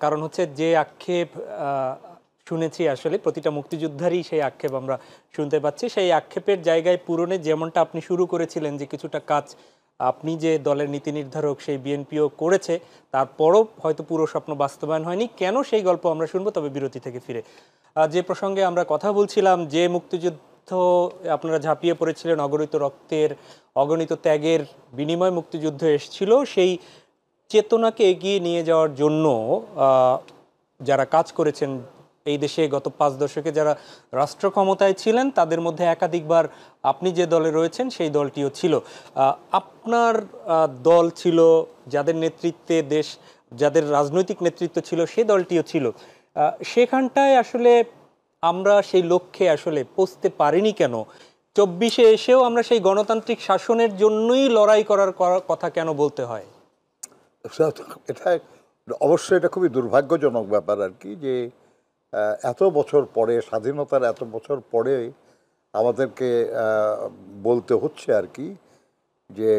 কারণ হচ্ছে যে আক্ষেপ শুনেছি, আসলে প্রতিটা মুক্তিযোদ্ধারই সেই আক্ষেপ আমরা শুনতে পাচ্ছি। সেই আক্ষেপের জায়গায় পূরণে যেমনটা আপনি শুরু করেছিলেন যে কিছুটা কাজ আপনি যে দলের নীতি নির্ধারক সেই বিএনপিও করেছে, তারপরও হয়তো পুরো স্বপ্ন বাস্তবায়ন হয়নি। কেন, সেই গল্প আমরা শুনবো, তবে বিরতি থেকে ফিরে। যে প্রসঙ্গে আমরা কথা বলছিলাম, যে মুক্তিযুদ্ধ আপনারা ঝাঁপিয়ে পড়েছিলেন, অগণিত রক্তের, অগণিত ত্যাগের বিনিময় মুক্তিযুদ্ধ এসেছিল, সেই চেতনাকে এগিয়ে নিয়ে যাওয়ার জন্য যারা কাজ করেছেন এই দেশে গত 5 দশকে, যারা রাষ্ট্র ক্ষমতায় ছিলেন, তাদের মধ্যে একাধিকবার আপনি যে দলে রয়েছেন সেই দলটিও ছিল। আপনার দল ছিল, যাদের নেতৃত্বে দেশ, যাদের রাজনৈতিক নেতৃত্ব ছিল, সেই দলটিও ছিল। সেখানটায় আসলে আমরা সেই লক্ষ্যে আসলে পৌঁছতে পারিনি কেন? 24-এ এসেও আমরা সেই গণতান্ত্রিক শাসনের জন্যই লড়াই করার কথা কেন বলতে হয়? এটা অবশ্যই এটা খুবই দুর্ভাগ্যজনক ব্যাপার আর কি, যে এত বছর পরে, স্বাধীনতার এত বছর পরে আমাদেরকে বলতে হচ্ছে আর কি যে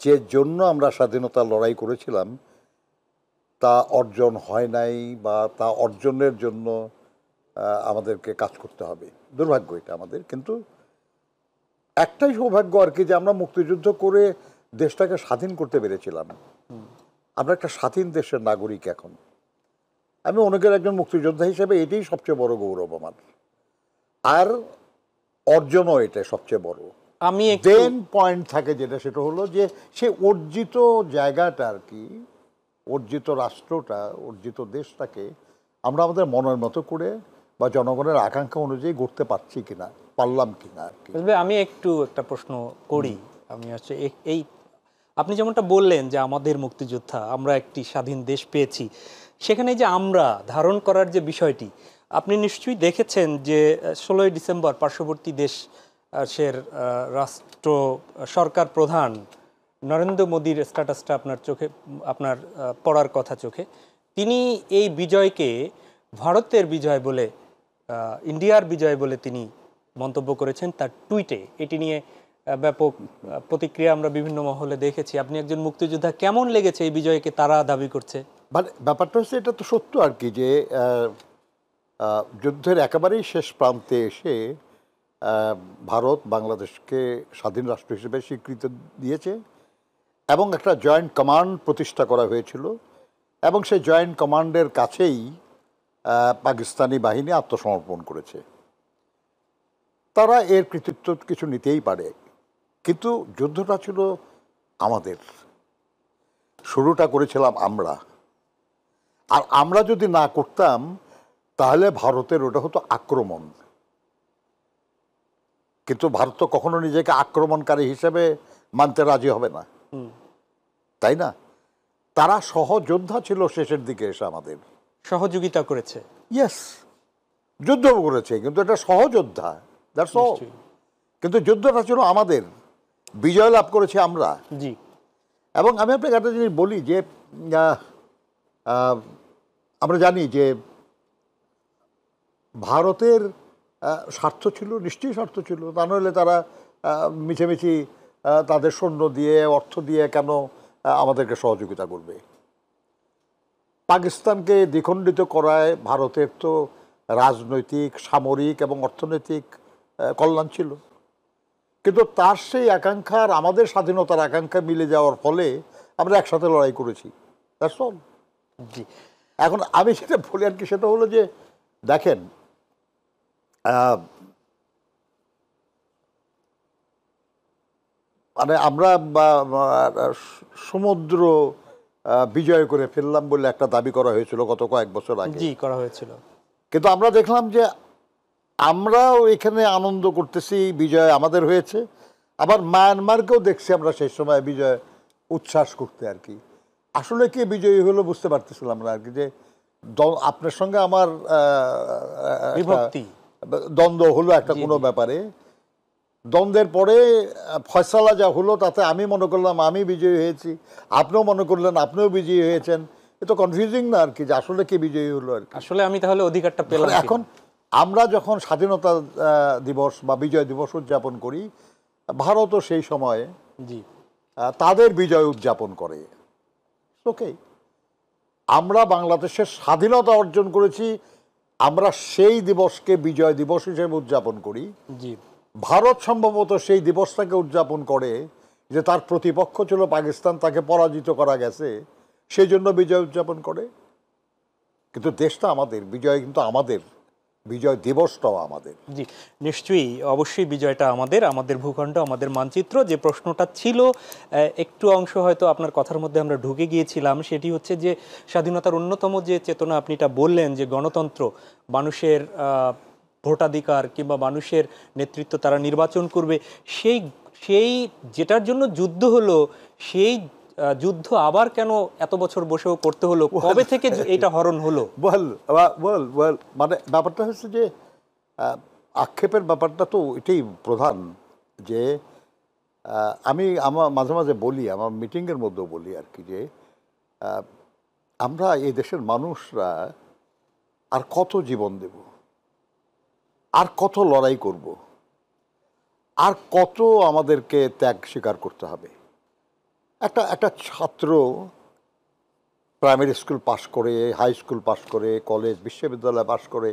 যে জন্য আমরা স্বাধীনতার লড়াই করেছিলাম তা অর্জন হয় নাই, বা তা অর্জনের জন্য আমাদেরকে কাজ করতে হবে। দুর্ভাগ্য এটা আমাদের, কিন্তু একটাই সৌভাগ্য আর কি, যে আমরা মুক্তিযুদ্ধ করে দেশটাকে স্বাধীন করতে পেরেছিলাম। আমরা একটা স্বাধীন দেশের নাগরিক এখন। আমি অনেকের একজন মুক্তিযোদ্ধা হিসেবে এটাই সবচেয়ে বড় গৌরব আমার, আর অর্জনও এটা সবচেয়ে বড়। আমি দেন পয়েন্ট থাকে যেটা, সেটা হলো যে সে অর্জিত জায়গাটা আর কি, অর্জিত রাষ্ট্রটা, অর্জিত দেশটাকে আমরা আমাদের মনের মতো করে বা জনগণের আকাঙ্ক্ষা অনুযায়ী গড়তে পারছি কিনা, পারলাম কিনা আর কি। আমি একটু একটা প্রশ্ন করি। আমি হচ্ছে এই আপনি যেমনটা বললেন যে আমাদের মুক্তিযোদ্ধা, আমরা একটি স্বাধীন দেশ পেয়েছি, সেখানে যে আমরা ধারণ করার যে বিষয়টি, আপনি নিশ্চয়ই দেখেছেন যে 16ই ডিসেম্বর পার্শ্ববর্তী দেশ রাষ্ট্র সরকার প্রধান নরেন্দ্র মোদীর স্ট্যাটাসটা আপনার চোখে, আপনার পড়ার কথা চোখে, তিনি এই বিজয়কে ভারতের বিজয় বলে, ইন্ডিয়ার বিজয় বলে তিনি মন্তব্য করেছেন তার টুইটে। এটি নিয়ে ব্যাপক প্রতিক্রিয়া আমরা বিভিন্ন মহলে দেখেছি। আপনি একজন মুক্তিযোদ্ধা, কেমন লেগেছে এই বিজয়কে তারা দাবি করছে? মানে ব্যাপারটা হচ্ছে, এটা তো সত্য আর কি, যে যুদ্ধের একেবারেই শেষ প্রান্তে এসে ভারত বাংলাদেশকে স্বাধীন রাষ্ট্র হিসেবে স্বীকৃতি দিয়েছে, এবং একটা জয়েন্ট কমান্ড প্রতিষ্ঠা করা হয়েছিল, এবং সেই জয়েন্ট কমান্ডের কাছেই পাকিস্তানি বাহিনী আত্মসমর্পণ করেছে। তারা এর কৃতিত্ব কিছু নিতেই পারে, কিন্তু যুদ্ধটা ছিল আমাদের, শুরুটা করেছিলাম আমরা, আর আমরা যদি না করতাম তাহলে ভারতের ওটা হতো আক্রমণ। কিন্তু ভারত তো কখনো নিজেকে আক্রমণকারী হিসেবে মানতে রাজি হবে না, তাই না? তারা সহযোদ্ধা ছিল শেষের দিকে এসে, আমাদের সহযোগিতা করেছে। ইয়েস, যুদ্ধ করেছে, কিন্তু এটা সহযোদ্ধা, দ্যাটস অল। কিন্তু যুদ্ধটা ছিল আমাদের, বিজয় লাভ করেছি আমরা। জি। এবং আমি আপনাকে একটা জিনিস বলি, যে আমরা জানি যে ভারতের স্বার্থ ছিল, নিশ্চয়ই স্বার্থ ছিল, তা নইলে তারা মিছেমিছি তাদের সৈন্য দিয়ে, অর্থ দিয়ে কেন আমাদেরকে সহযোগিতা করবে? পাকিস্তানকে দ্বিখণ্ডিত করায় ভারতের তো রাজনৈতিক, সামরিক এবং অর্থনৈতিক কল্যাণ ছিল, কিন্তু তার সেই আকাঙ্ক্ষা আর আমাদের স্বাধীনতার আকাঙ্ক্ষা মিলে যাওয়ার ফলে আমরা একসাথে লড়াই করেছি, দ্যাটস অল। জি। এখন আমি যেটা বলি আর কি, সেটা হলো যে দেখেন, মানে আমরা সমুদ্র বিজয় করে ফেললাম বলে একটা দাবি করা হয়েছিল গত কয়েক বছর আগে। জি, করা হয়েছিল। কিন্তু আমরা দেখলাম যে আমরাও এখানে আনন্দ করতেছি, বিজয় আমাদের হয়েছে, আবার মায়ানমারকেও দেখছি আমরা সেই সময় বিজয় উচ্ছ্বাস করতে আর কি। আসলে কি বিজয়ী হলো বুঝতে পারতেছিলাম না আর কি, যে আপনার সঙ্গে আমার দ্বন্দ্ব হলো একটা কোনো ব্যাপারে, দ্বন্দ্বের পরে ফয়সালা যা হলো তাতে আমি মনে করলাম আমি বিজয়ী হয়েছি, আপনিও মনে করলেন আপনিও বিজয়ী হয়েছেন। এ তো কনফিউজিং না আর কি, যে আসলে কি বিজয়ী হলো আর কি। আসলে আমি তাহলে অধিকারটা পেলাম। এখন আমরা যখন স্বাধীনতা দিবস বা বিজয় দিবস উদযাপন করি, ভারতও সেই সময়ে তাদের বিজয় উদযাপন করে। ওকে, আমরা বাংলাদেশের স্বাধীনতা অর্জন করেছি, আমরা সেই দিবসকে বিজয় দিবস হিসেবে উদযাপন করি। ভারত সম্ভবত সেই দিবসটাকে উদযাপন করে যে তার প্রতিপক্ষ ছিল পাকিস্তান, তাকে পরাজিত করা গেছে, সেই জন্য বিজয় উদযাপন করে। কিন্তু দেশটা আমাদের, বিজয় কিন্তু আমাদের, বিজয় দিবসটাও আমাদের। জি, নিশ্চয়ই, অবশ্যই বিজয়টা আমাদের, আমাদের ভূখণ্ড, আমাদের মানচিত্র। যে প্রশ্নটা ছিল, একটু অংশ হয়তো আপনার কথার মধ্যে আমরা ঢুকে গিয়েছিলাম, সেটি হচ্ছে যে স্বাধীনতার অন্যতম যে চেতনা আপনি এটা বললেন, যে গণতন্ত্র, মানুষের ভোটাধিকার কিংবা মানুষের নেতৃত্ব তারা নির্বাচন করবে, সেই যেটার জন্য যুদ্ধ হলো, সেই যুদ্ধ আবার কেন এত বছর বসেও করতে হলো? কবে থেকে এটা হরণ হলো? মানে ব্যাপারটা হচ্ছে যে আক্ষেপের ব্যাপারটা তো এটাই প্রধান, যে আমি আমার মাঝে মাঝে বলি, আমার মিটিংয়ের মধ্যেও বলি আর কি, যে আমরা এই দেশের মানুষরা আর কত জীবন দেব, আর কত লড়াই করব? আর কত আমাদেরকে ত্যাগ স্বীকার করতে হবে? একটা একটা ছাত্র প্রাইমারি স্কুল পাশ করে, হাই স্কুল পাশ করে, কলেজ বিশ্ববিদ্যালয় পাশ করে,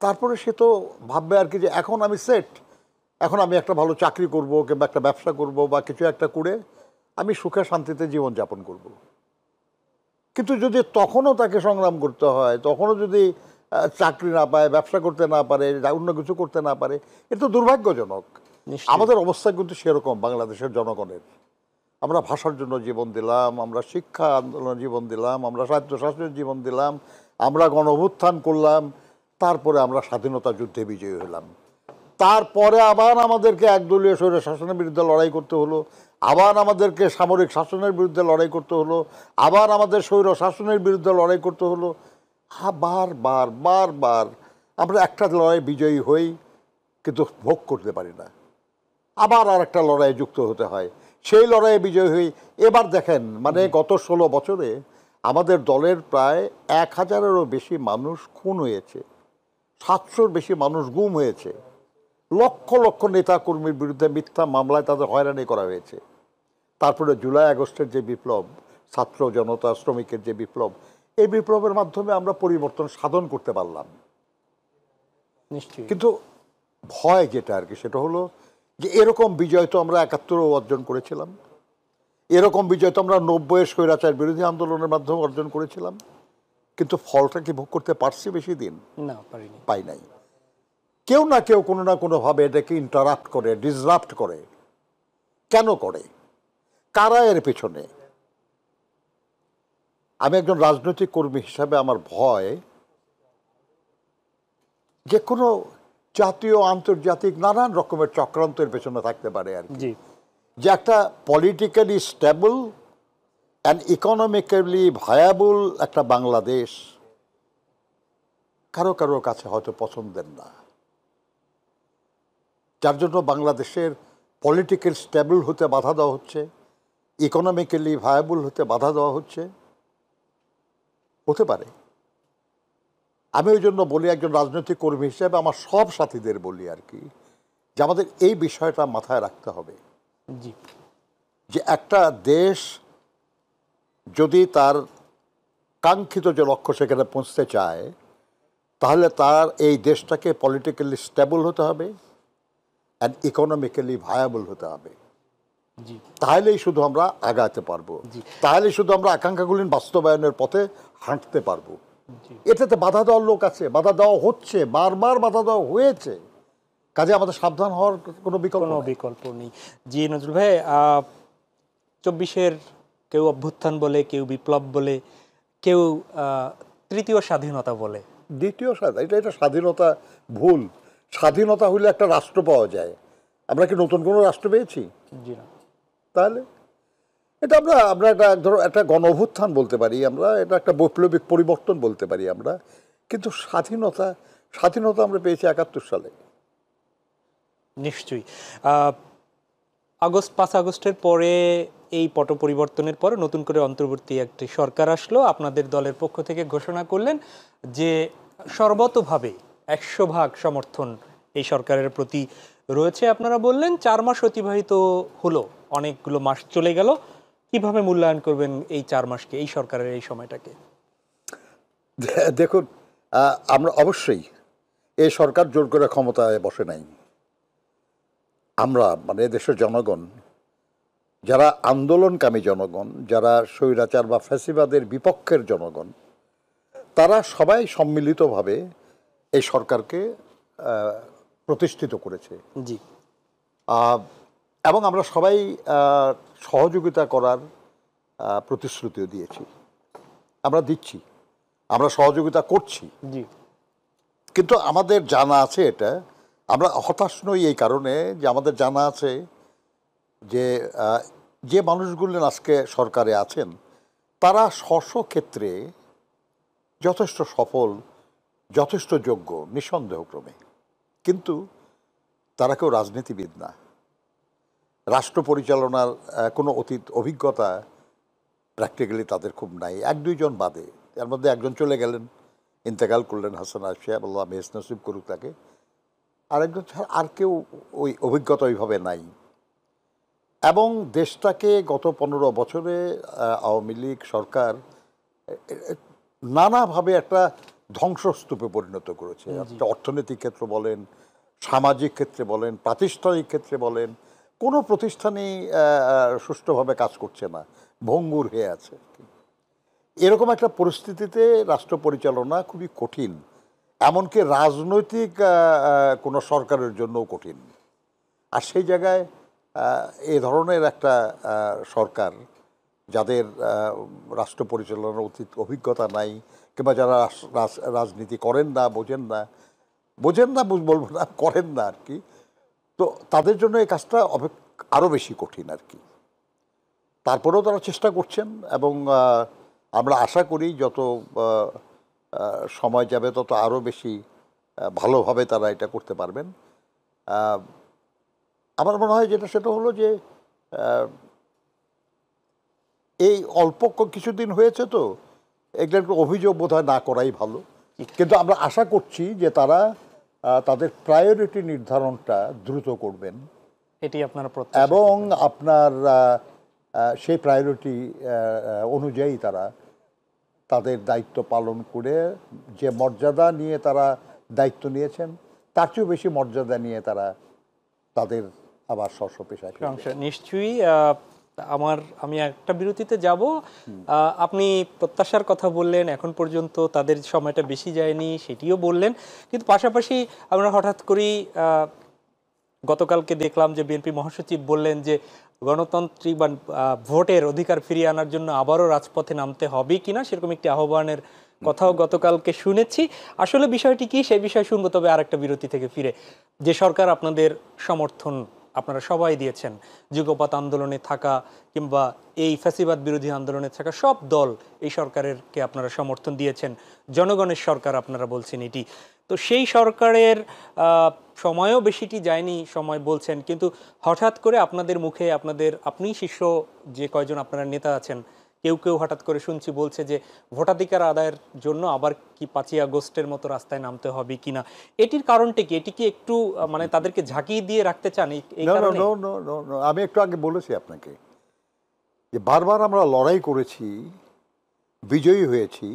তারপরে সে তো ভাববে আর কি যে এখন আমি সেট, এখন আমি একটা ভালো চাকরি করব কিংবা একটা ব্যবসা করব বা কিছু একটা করে আমি সুখে শান্তিতে জীবনযাপন করব। কিন্তু যদি তখনও তাকে সংগ্রাম করতে হয়, তখনও যদি চাকরি না পায়, ব্যবসা করতে না পারে, অন্য কিছু করতে না পারে, এটা তো দুর্ভাগ্যজনক। নিশ্চয়ই। আমাদের অবস্থা কিন্তু সেরকম বাংলাদেশের জনগণের। আমরা ভাষার জন্য জীবন দিলাম, আমরা শিক্ষা আন্দোলনে জীবন দিলাম, আমরা স্বায়ত্তশাসনের জীবন দিলাম, আমরা গণ অভ্যুত্থান করলাম, তারপরে আমরা স্বাধীনতা যুদ্ধে বিজয়ী হলাম। তারপরে আবার আমাদেরকে একদলীয় স্বৈর শাসনের বিরুদ্ধে লড়াই করতে হলো, আবার আমাদেরকে সামরিক শাসনের বিরুদ্ধে লড়াই করতে হলো, আবার আমাদের স্বৈর শাসনের বিরুদ্ধে লড়াই করতে হলো। বারবার বারবার আমরা একটা লড়াই বিজয়ী হই, কিন্তু ভোগ করতে পারি না। আবার আর একটা লড়াইয়ে যুক্ত হতে হয়, সেই লড়াইয়ে বিজয়ী হই। এবার দেখেন, মানে গত 16 বছরে আমাদের দলের প্রায় 1000-এরও বেশি মানুষ খুন হয়েছে, 700-র বেশি মানুষ গুম হয়েছে, লক্ষ লক্ষ নেতা কর্মীর বিরুদ্ধে মিথ্যা মামলায় তাদের হয়রানি করা হয়েছে। তারপরে জুলাই আগস্টের যে বিপ্লব, ছাত্র জনতা শ্রমিকের যে বিপ্লব, এই বিপ্লবের মাধ্যমে আমরা পরিবর্তন সাধন করতে পারলাম। নিশ্চয়ই। কিন্তু ভয় যেটা আর কি, সেটা হলো যে এরকম বিজয় তো আমরা 71-ও অর্জন করেছিলাম, এরকম বিজয় তো আমরা 90-এর স্বৈরাচার বিরোধী আন্দোলনের মাধ্যমে অর্জন করেছিলাম, কিন্তু ফলটা কি ভোগ করতে পারছি বেশি দিন? না, পারিনি। পাই নাই। কেউ না কেউ কোনো না কোনোভাবে এটাকে ইন্টারাপ্ট করে, ডিসরাপ্ট করে। কেন করে? কারা এর পেছনে? আমি একজন রাজনৈতিক কর্মী হিসাবে আমার ভয় যে কোনো জাতীয় আন্তর্জাতিক নানান রকমের চক্রান্তের পেছনে থাকতে পারে আর কি। জি। যে একটা politically stable and economically viable একটা বাংলাদেশ কারো কারো কাছে হয়তো পছন্দের না, যার জন্য বাংলাদেশের পলিটিক্যাল স্টেবল হতে বাধা দেওয়া হচ্ছে, ইকোনমিক্যালি ভায়াবল হতে বাধা দেওয়া হচ্ছে। হতে পারে। আমি ওই জন্য বলি, একজন রাজনৈতিক কর্মী হিসেবে আমার সব সাথীদের বলি আর কি, যে আমাদের এই বিষয়টা মাথায় রাখতে হবে জি। যে একটা দেশ যদি তার কাঙ্ক্ষিত যে লক্ষ্য সেখানে পৌঁছতে চায়, তাহলে তার এই দেশটাকে পলিটিক্যালি স্টেবল হতে হবে অ্যান্ড ইকোনমিক্যালি ভায়াবল হতে হবে। জি। তাহলেই শুধু আমরা আগাতে পারবো, জি। তাহলেই শুধু আমরা আকাঙ্ক্ষাগুলির বাস্তবায়নের পথে হাঁটতে পারবো। জি। এটাতে বাধা দেওয়ার লোক আছে, বাধা দেওয়া হচ্ছে, বারবার বাধা দেওয়া হয়েছে। কাজে আমাদের সাবধান হওয়ার কোনো বিকল্প কোনো নেই। বিকল্প নেই। জি নজরুল ভাই, 24-এর কেউ অভ্যুত্থান বলে, কেউ বিপ্লব বলে, কেউ তৃতীয় স্বাধীনতা বলে। দ্বিতীয় এটা স্বাধীনতা ভুল। স্বাধীনতা হইলে একটা রাষ্ট্র পাওয়া যায়। আমরা কি নতুন কোনো রাষ্ট্র পেয়েছি? জি না। তাহলে এটা আমরা আমরা একটা ধরো একটা গণ অভ্যুত্থান বলতে পারি, আমরা এটা একটা বৈপ্লবিক পরিবর্তন বলতে পারি আমরা, কিন্তু স্বাধীনতা স্বাধীনতা আমরা পেয়েছি 71 সালে। নিশ্চয়ই। 5 আগস্টের পরে এই পট পরিবর্তনের পরে নতুন করে অন্তর্বর্তী একটি সরকার আসলো। আপনাদের দলের পক্ষ থেকে ঘোষণা করলেন যে সর্বতোভাবে 100% সমর্থন এই সরকারের প্রতি রয়েছে। আপনারা বললেন 4 মাস অতিবাহিত হলো, অনেকগুলো মাস চলে গেল। কিভাবে মূল্যায়ন করবেন এই 4 মাসকে, এই সরকারের এই সময়টাকে? দেখুন, আমরা অবশ্যই এই সরকার জোর করে ক্ষমতায় বসে নাই। আমরা মানে দেশের জনগণ, যারা আন্দোলনকামী জনগণ, যারা স্বৈরাচার বা ফ্যাসিবাদের বিপক্ষের জনগণ, তারা সবাই সম্মিলিতভাবে এই সরকারকে প্রতিষ্ঠিত করেছে। জি। এবং আমরা সবাই সহযোগিতা করার প্রতিশ্রুতিও দিয়েছি, আমরা দিচ্ছি, আমরা সহযোগিতা করছি। জি। কিন্তু আমাদের জানা আছে, এটা আমরা হতাশ নই এই কারণে যে আমাদের জানা আছে যে যে মানুষগুলো আজকে সরকারে আছেন তারা স্ব ক্ষেত্রে যথেষ্ট সফল, যথেষ্ট যোগ্য, নিঃসন্দেহক্রমে, কিন্তু তারা কেউ রাজনীতিবিদ না। রাষ্ট্র পরিচালনার কোনো অতীত অভিজ্ঞতা প্র্যাকটিক্যালি তাদের খুব নাই, 1-2 জন বাদে। এর মধ্যে একজন চলে গেলেন, ইন্তেকাল করলেন, হাসান আশিয়া, আল্লাহ মেহস নসিব করুক তাকে। আরেকজন ছাড়া আর কেউ ওই অভিজ্ঞতা ওইভাবে নাই। এবং দেশটাকে গত 15 বছরে আওয়ামী লীগ সরকার নানাভাবে একটা ধ্বংসস্তূপে পরিণত করেছে। একটা অর্থনৈতিক ক্ষেত্র বলেন, সামাজিক ক্ষেত্রে বলেন, প্রাতিষ্ঠানিক ক্ষেত্রে বলেন, কোনো প্রতিষ্ঠানই সুষ্ঠুভাবে কাজ করছে না, ভঙ্গুর হয়ে আছে। এরকম একটা পরিস্থিতিতে রাষ্ট্র পরিচালনা খুবই কঠিন, এমনকি রাজনৈতিক কোনো সরকারের জন্যও কঠিন। আর সেই জায়গায় এ ধরনের একটা সরকার, যাদের রাষ্ট্র পরিচালনার অভিজ্ঞতা নাই, কিংবা যারা রাজনীতি করেন না, বোঝেন না বলবো না, করেন না আর কি, তো তাদের জন্য এই কাজটা আরও বেশি কঠিন আর কি। তারপরেও তারা চেষ্টা করছেন, এবং আমরা আশা করি যত সময় যাবে তত আরও বেশি ভালোভাবে তারা এটা করতে পারবেন। আমার মনে হয় সেটা হলো যে এই অল্প কিছুদিন হয়েছে, তো এগুলো একটু অভিযোগ বোধহয় না করাই ভালো। কিন্তু আমরা আশা করছি যে তারা তাদের প্রায়োরিটি নির্ধারণটা দ্রুত করবেন, এটি আপনারা এবং আপনার সেই প্রায়োরিটি অনুযায়ী তারা তাদের দায়িত্ব পালন করে যে মর্যাদা নিয়ে তারা দায়িত্ব নিয়েছেন, তার চেয়েও বেশি মর্যাদা নিয়ে তারা তাদের আবার স্ব পেশায় নিশ্চয়ই। আমি একটা বিরতিতে যাব। আপনি প্রত্যাশার কথা বললেন, এখন পর্যন্ত তাদের সময়টা বেশি যায়নি সেটিও বললেন, কিন্তু পাশাপাশি আমরা হঠাৎ করেই গতকালকে দেখলাম যে বিএনপি মহাসচিব বললেন যে গণতান্ত্রিক বা ভোটের অধিকার ফিরিয়ে আনার জন্য আবারও রাজপথে নামতে হবে কিনা, সেরকম একটি আহ্বানের কথাও গতকালকে শুনেছি। আসলে বিষয়টি কি, সেই বিষয় শুনবো, তবে আরেকটা বিরতি থেকে ফিরে। যে সরকার আপনাদের সমর্থন আপনারা সবাই দিয়েছেন, যুগপৎ আন্দোলনে থাকা কিংবা এই ফ্যাসিবাদ বিরোধী আন্দোলনে থাকা সব দল এই সরকারেরকে আপনারা সমর্থন দিয়েছেন, জনগণের সরকার আপনারা বলছেন এটি। তো সেই সরকারের সময়ও বেশিটি যায়নি সময় বলছেন, কিন্তু হঠাৎ করে আপনাদের মুখে আপনি শীর্ষ যে কয়জন আপনারা নেতা আছেন, কেউ কেউ হঠাৎ করে শুনছি বলছে যে ভোটাধিকার আদায়ের জন্য আবার কি 5ই আগস্টের মতো রাস্তায় নামতে হবে কিনা। এটির কারণটা কি? এটি কি একটু মানে তাদেরকে ঝাঁকিয়ে দিয়ে রাখতে চান এই কারণে? আমি একটু আগে বলেছি আপনাকে যে বারবার আমরা লড়াই করেছি, বিজয়ী হয়েছি,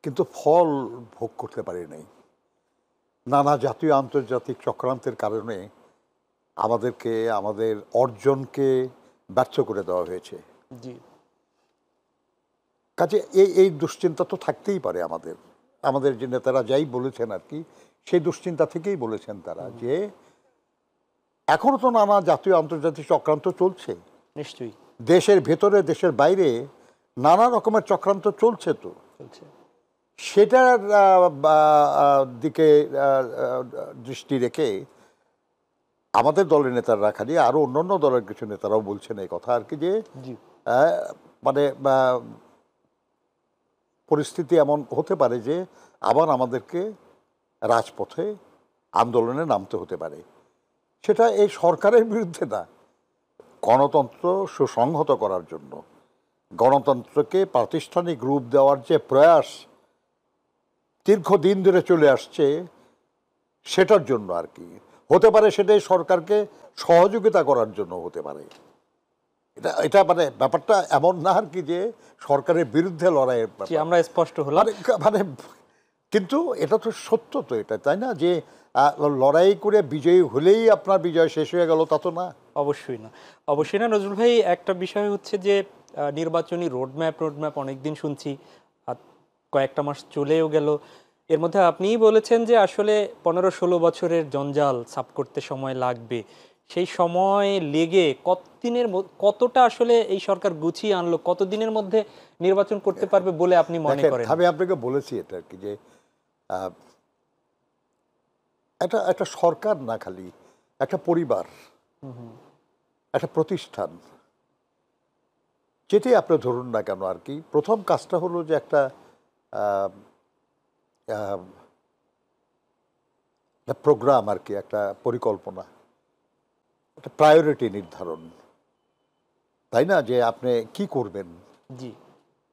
কিন্তু ফল ভোগ করতে পারি নাই। নানা জাতীয় আন্তর্জাতিক চক্রান্তের কারণে আমাদেরকে আমাদের অর্জনকে ব্যর্থ করে দেওয়া হয়েছে। জি, কাজে এই দুশ্চিন্তা তো থাকতেই পারে আমাদের যে নেতারা যাই বলেছেন আর কি, সেই দুশ্চিন্তা থেকেই বলেছেন তারা যে এখনো তো নানা জাতীয় আন্তর্জাতিক চক্রান্ত চলছে। নিশ্চয়ই দেশের ভেতরে দেশের বাইরে নানা রকমের চক্রান্ত চলছে, তো সেটার দিকে দৃষ্টি রেখে আমাদের দলের নেতারা খালি, আরো অন্যান্য দলের কিছু নেতারাও বলছেন এই কথা আর কি, যে মানে পরিস্থিতি এমন হতে পারে যে আবার আমাদেরকে রাজপথে আন্দোলনে নামতে হতে পারে। সেটা এই সরকারের বিরুদ্ধে না, গণতন্ত্র সুসংহত করার জন্য, গণতন্ত্রকে প্রাতিষ্ঠানিক রূপ দেওয়ার যে প্রয়াস দীর্ঘদিন ধরে চলে আসছে, সেটার জন্য আর কি হতে পারে। সেটাই সরকারকে সহযোগিতা করার জন্য হতে পারে। এটা মানে ব্যাপারটা এমন না আর কি যে সরকারের বিরুদ্ধে লড়াইয়ের ব্যাপার, আমরা স্পষ্ট হলাম। মানে কিন্তু এটা তো সত্য, তো এটা তাই না যে লড়াই করে বিজয়ী হলেই আপনার বিজয় শেষ হয়ে গেল, তা তো না। অবশ্যই না, অবশ্যই না। নজরুল ভাই, একটা বিষয় হচ্ছে যে নির্বাচনী রোডম্যাপ অনেকদিন শুনছি, কয়েকটা মাস চলেও গেল। এর মধ্যে আপনিই বলেছেন যে আসলে 15-16 বছরের জঞ্জাল সাফ করতে সময় লাগবে। সেই সময় লেগে কতটা আসলে এই সরকার গুছিয়ে আনলো, কতদিনের মধ্যে নির্বাচন করতে পারবে বলে আপনি মনে করেন? আমি আপনাকে বলেছি এটা আর কি, যে একটা সরকার না, খালি একটা পরিবার, একটা প্রতিষ্ঠান, যেটাই আপনি ধরুন না কেন আর কি, প্রথম কাজটা হলো যে একটা প্রোগ্রাম আর কি, একটা পরিকল্পনা, একটা প্রায়োরিটি নির্ধারণ, তাই না? যে আপনি কি করবেন, জি,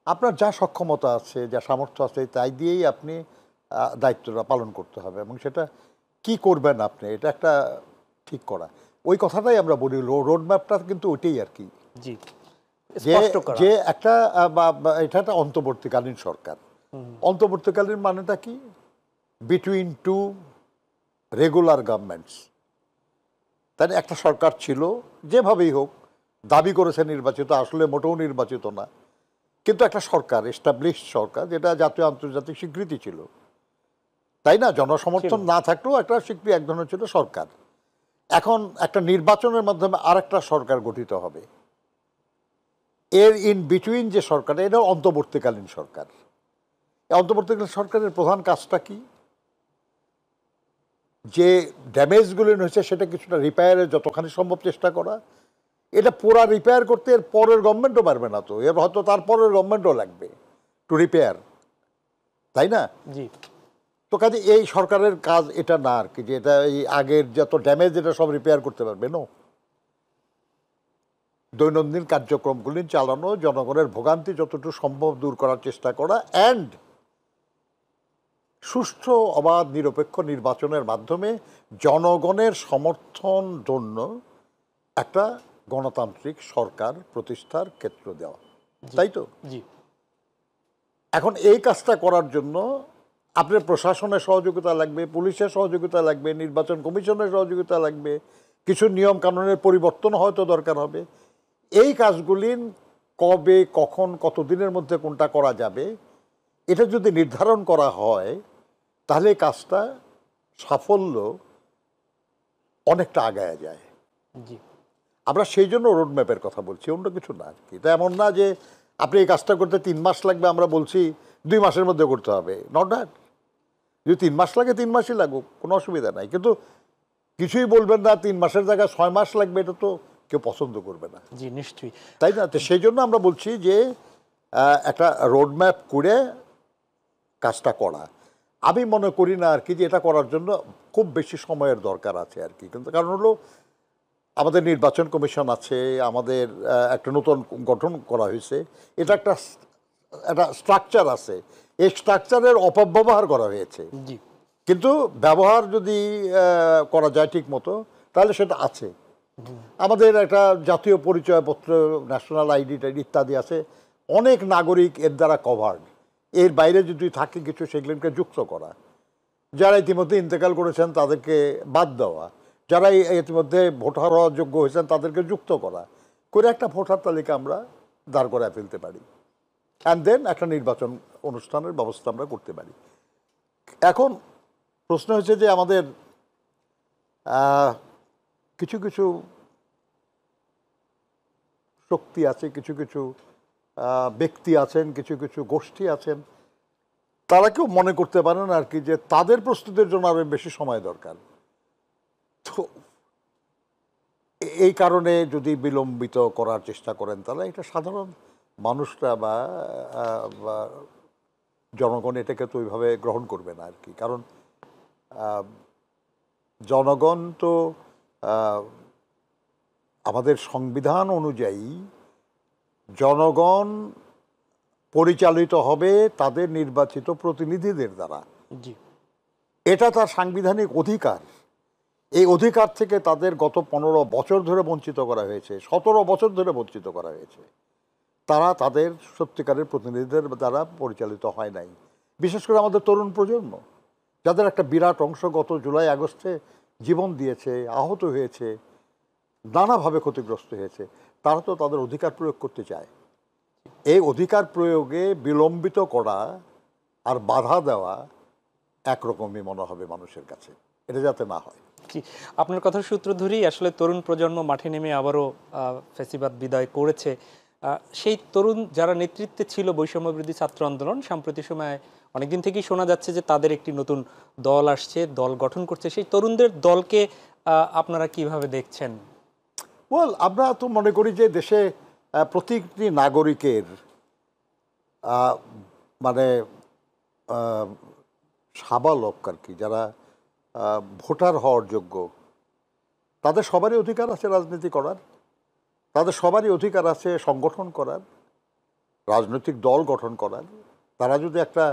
আপনার যা সক্ষমতা আছে, যা সামর্থ্য আছে, তাই দিয়েই আপনি দায়িত্বটা পালন করতে হবে, এবং সেটা কি করবেন আপনি, এটা একটা ঠিক করা। ওই কথাটাই আমরা বলি, রোড ম্যাপটা কিন্তু ওইটাই আর কি, জি, যে স্পষ্ট করা। যে একটা এটা একটা অন্তর্বর্তীকালীন সরকার। অন্তর্বর্তীকালীন মানেটা কি? Between two regular governments. তাই একটা সরকার ছিল, যেভাবেই হোক দাবি করেছে নির্বাচিত, আসলে মোটেও নির্বাচিত না, কিন্তু একটা সরকার, এস্টাবলিশড সরকার, যেটা জাতীয় আন্তর্জাতিক স্বীকৃতি ছিল, তাই না? জনসমর্থন না থাকলেও একটা স্বীকৃতি, এক ধরনের ছিল সরকার। এখন একটা নির্বাচনের মাধ্যমে আর একটা সরকার গঠিত হবে, এর ইন বিটুইন যে সরকার, এটা অন্তর্বর্তীকালীন সরকার। এই অন্তর্বর্তীকালীন সরকারের প্রধান কাজটা কি? যে ড্যামেজগুলো হয়েছে সেটা কিছুটা রিপেয়ারের যতখানি সম্ভব চেষ্টা করা। এটা পুরা রিপেয়ার করতে এর পরের গভর্নমেন্টও পারবে না, তো এর হয়তো তারপরের গভর্নমেন্টও লাগবে টু রিপেয়ার, তাই না? জি, তো কাজে এই সরকারের কাজ এটা না আর কি, যে এটা এই আগের যত ড্যামেজ এটা সব রিপেয়ার করতে পারবে। নো, দৈনন্দিন কার্যক্রমগুলি চালানো, জনগণের ভোগান্তি যতটুকু সম্ভব দূর করার চেষ্টা করা, অ্যান্ড সুষ্ঠু অবাধ নিরপেক্ষ নির্বাচনের মাধ্যমে জনগণের সমর্থন জন্য একটা গণতান্ত্রিক সরকার প্রতিষ্ঠার ক্ষেত্র দেওয়া, তাই তো? জি, এখন এই কাজটা করার জন্য আপনার প্রশাসনের সহযোগিতা লাগবে, পুলিশের সহযোগিতা লাগবে, নির্বাচন কমিশনের সহযোগিতা লাগবে, কিছু নিয়ম কানুনের পরিবর্তন হয়তো দরকার হবে। এই কাজগুলি কবে, কখন, কতদিনের মধ্যে কোনটা করা যাবে, এটা যদি নির্ধারণ করা হয়, তাহলে এই কাজটা সাফল্য অনেকটা আগায় যায়। জি, আমরা সেই জন্য রোডম্যাপের কথা বলছি, অন্য কিছু না আর কি। এটা এমন না যে আপনি এই কাজটা করতে 3 মাস লাগবে, আমরা বলছি 2 মাসের মধ্যে করতে হবে, নট দ্যাট। যদি 3 মাস লাগে 3 মাসই লাগুক, কোনো অসুবিধা নাই, কিন্তু কিছুই বলবেন না 3 মাসের জায়গায় 6 মাস লাগবে, এটা তো কেউ পছন্দ করবে না, জি, নিশ্চয়ই। তাই না? তো সেই জন্য আমরা বলছি যে একটা রোডম্যাপ করে কাজটা করা। আমি মনে করি না আর কি যে এটা করার জন্য খুব বেশি সময়ের দরকার আছে আর কি, কিন্তু কারণ হলো আমাদের নির্বাচন কমিশন আছে, আমাদের একটা নতুন গঠন করা হয়েছে, এটা একটা একটা স্ট্রাকচার আছে, এই স্ট্রাকচারের অপব্যবহার করা হয়েছে। জি, কিন্তু ব্যবহার যদি করা যায় ঠিক মতো, তাহলে সেটা আছে। আমাদের একটা জাতীয় পরিচয়পত্র, ন্যাশনাল আইডি টাইডি ইত্যাদি আছে, অনেক নাগরিক এর দ্বারা কভার্ড। এর বাইরে যদি থাকে কিছু, সেগুলোকে যুক্ত করা, যারা ইতিমধ্যে ইন্তেকাল করেছেন তাদেরকে বাদ দেওয়া, যারা ইতিমধ্যে ভোটার হওয়ার যোগ্য হয়েছেন তাদেরকে যুক্ত করা, করে একটা ভোটার তালিকা আমরা দাঁড় করায় ফেলতে পারি, অ্যান্ড দেন একটা নির্বাচন অনুষ্ঠানের ব্যবস্থা আমরা করতে পারি। এখন প্রশ্ন হচ্ছে যে আমাদের কিছু কিছু শক্তি আছে, কিছু কিছু ব্যক্তি আছেন, কিছু কিছু গোষ্ঠী আছেন, তারা কেউ মনে করতে পারেন আর কি যে তাদের প্রস্তুতির জন্য আরো বেশি সময় দরকার। তো এই কারণে যদি বিলম্বিত করার চেষ্টা করেন, তাহলে এটা সাধারণ মানুষরা বা জনগণ এটাকে তো ওইভাবে গ্রহণ করবে না আর কি। কারণ জনগণ তো আমাদের সংবিধান অনুযায়ী জনগণ পরিচালিত হবে তাদের নির্বাচিত প্রতিনিধিদের দ্বারা, জি, এটা তার সাংবিধানিক অধিকার। এই অধিকার থেকে তাদের গত 15 বছর ধরে বঞ্চিত করা হয়েছে, 17 বছর ধরে বঞ্চিত করা হয়েছে। তারা তাদের সত্যিকারের প্রতিনিধিদের দ্বারা পরিচালিত হয় নাই। বিশেষ করে আমাদের তরুণ প্রজন্ম, যাদের একটা বিরাট অংশ গত জুলাই আগস্টে জীবন দিয়েছে, আহত হয়েছে, নানাভাবে ক্ষতিগ্রস্ত হয়েছে, তারা তো তাদের অধিকার প্রয়োগ করতে চায়। এই অধিকার প্রয়োগে বিলম্বিত করা আর বাধা দেওয়া একরকমই মনে হবে মানুষের কাছে, এটা যাতে না হয়। জি, আপনার কথার সূত্র ধরেই আসলে তরুণ প্রজন্ম মাঠে নেমে আবারও ফ্যাসিবাদ বিদায় করেছে। সেই তরুণ যারা নেতৃত্বে ছিল বৈষম্য বিরোধী ছাত্র আন্দোলন, সাম্প্রতিক সময়ে অনেকদিন থেকেই শোনা যাচ্ছে যে তাদের একটি নতুন দল আসছে, দল গঠন করছে। সেই তরুণদের দলকে আপনারা কিভাবে দেখছেন? ওয়েল, আমরা তো মনে করি যে দেশে প্রতিটি নাগরিকের মানে সাবালক আর কি, যারা ভোটার হওয়ার যোগ্য, তাদের সবারই অধিকার আছে রাজনীতি করার, তাদের সবারই অধিকার আছে সংগঠন করার, রাজনৈতিক দল গঠন করার। তারা যদি একটা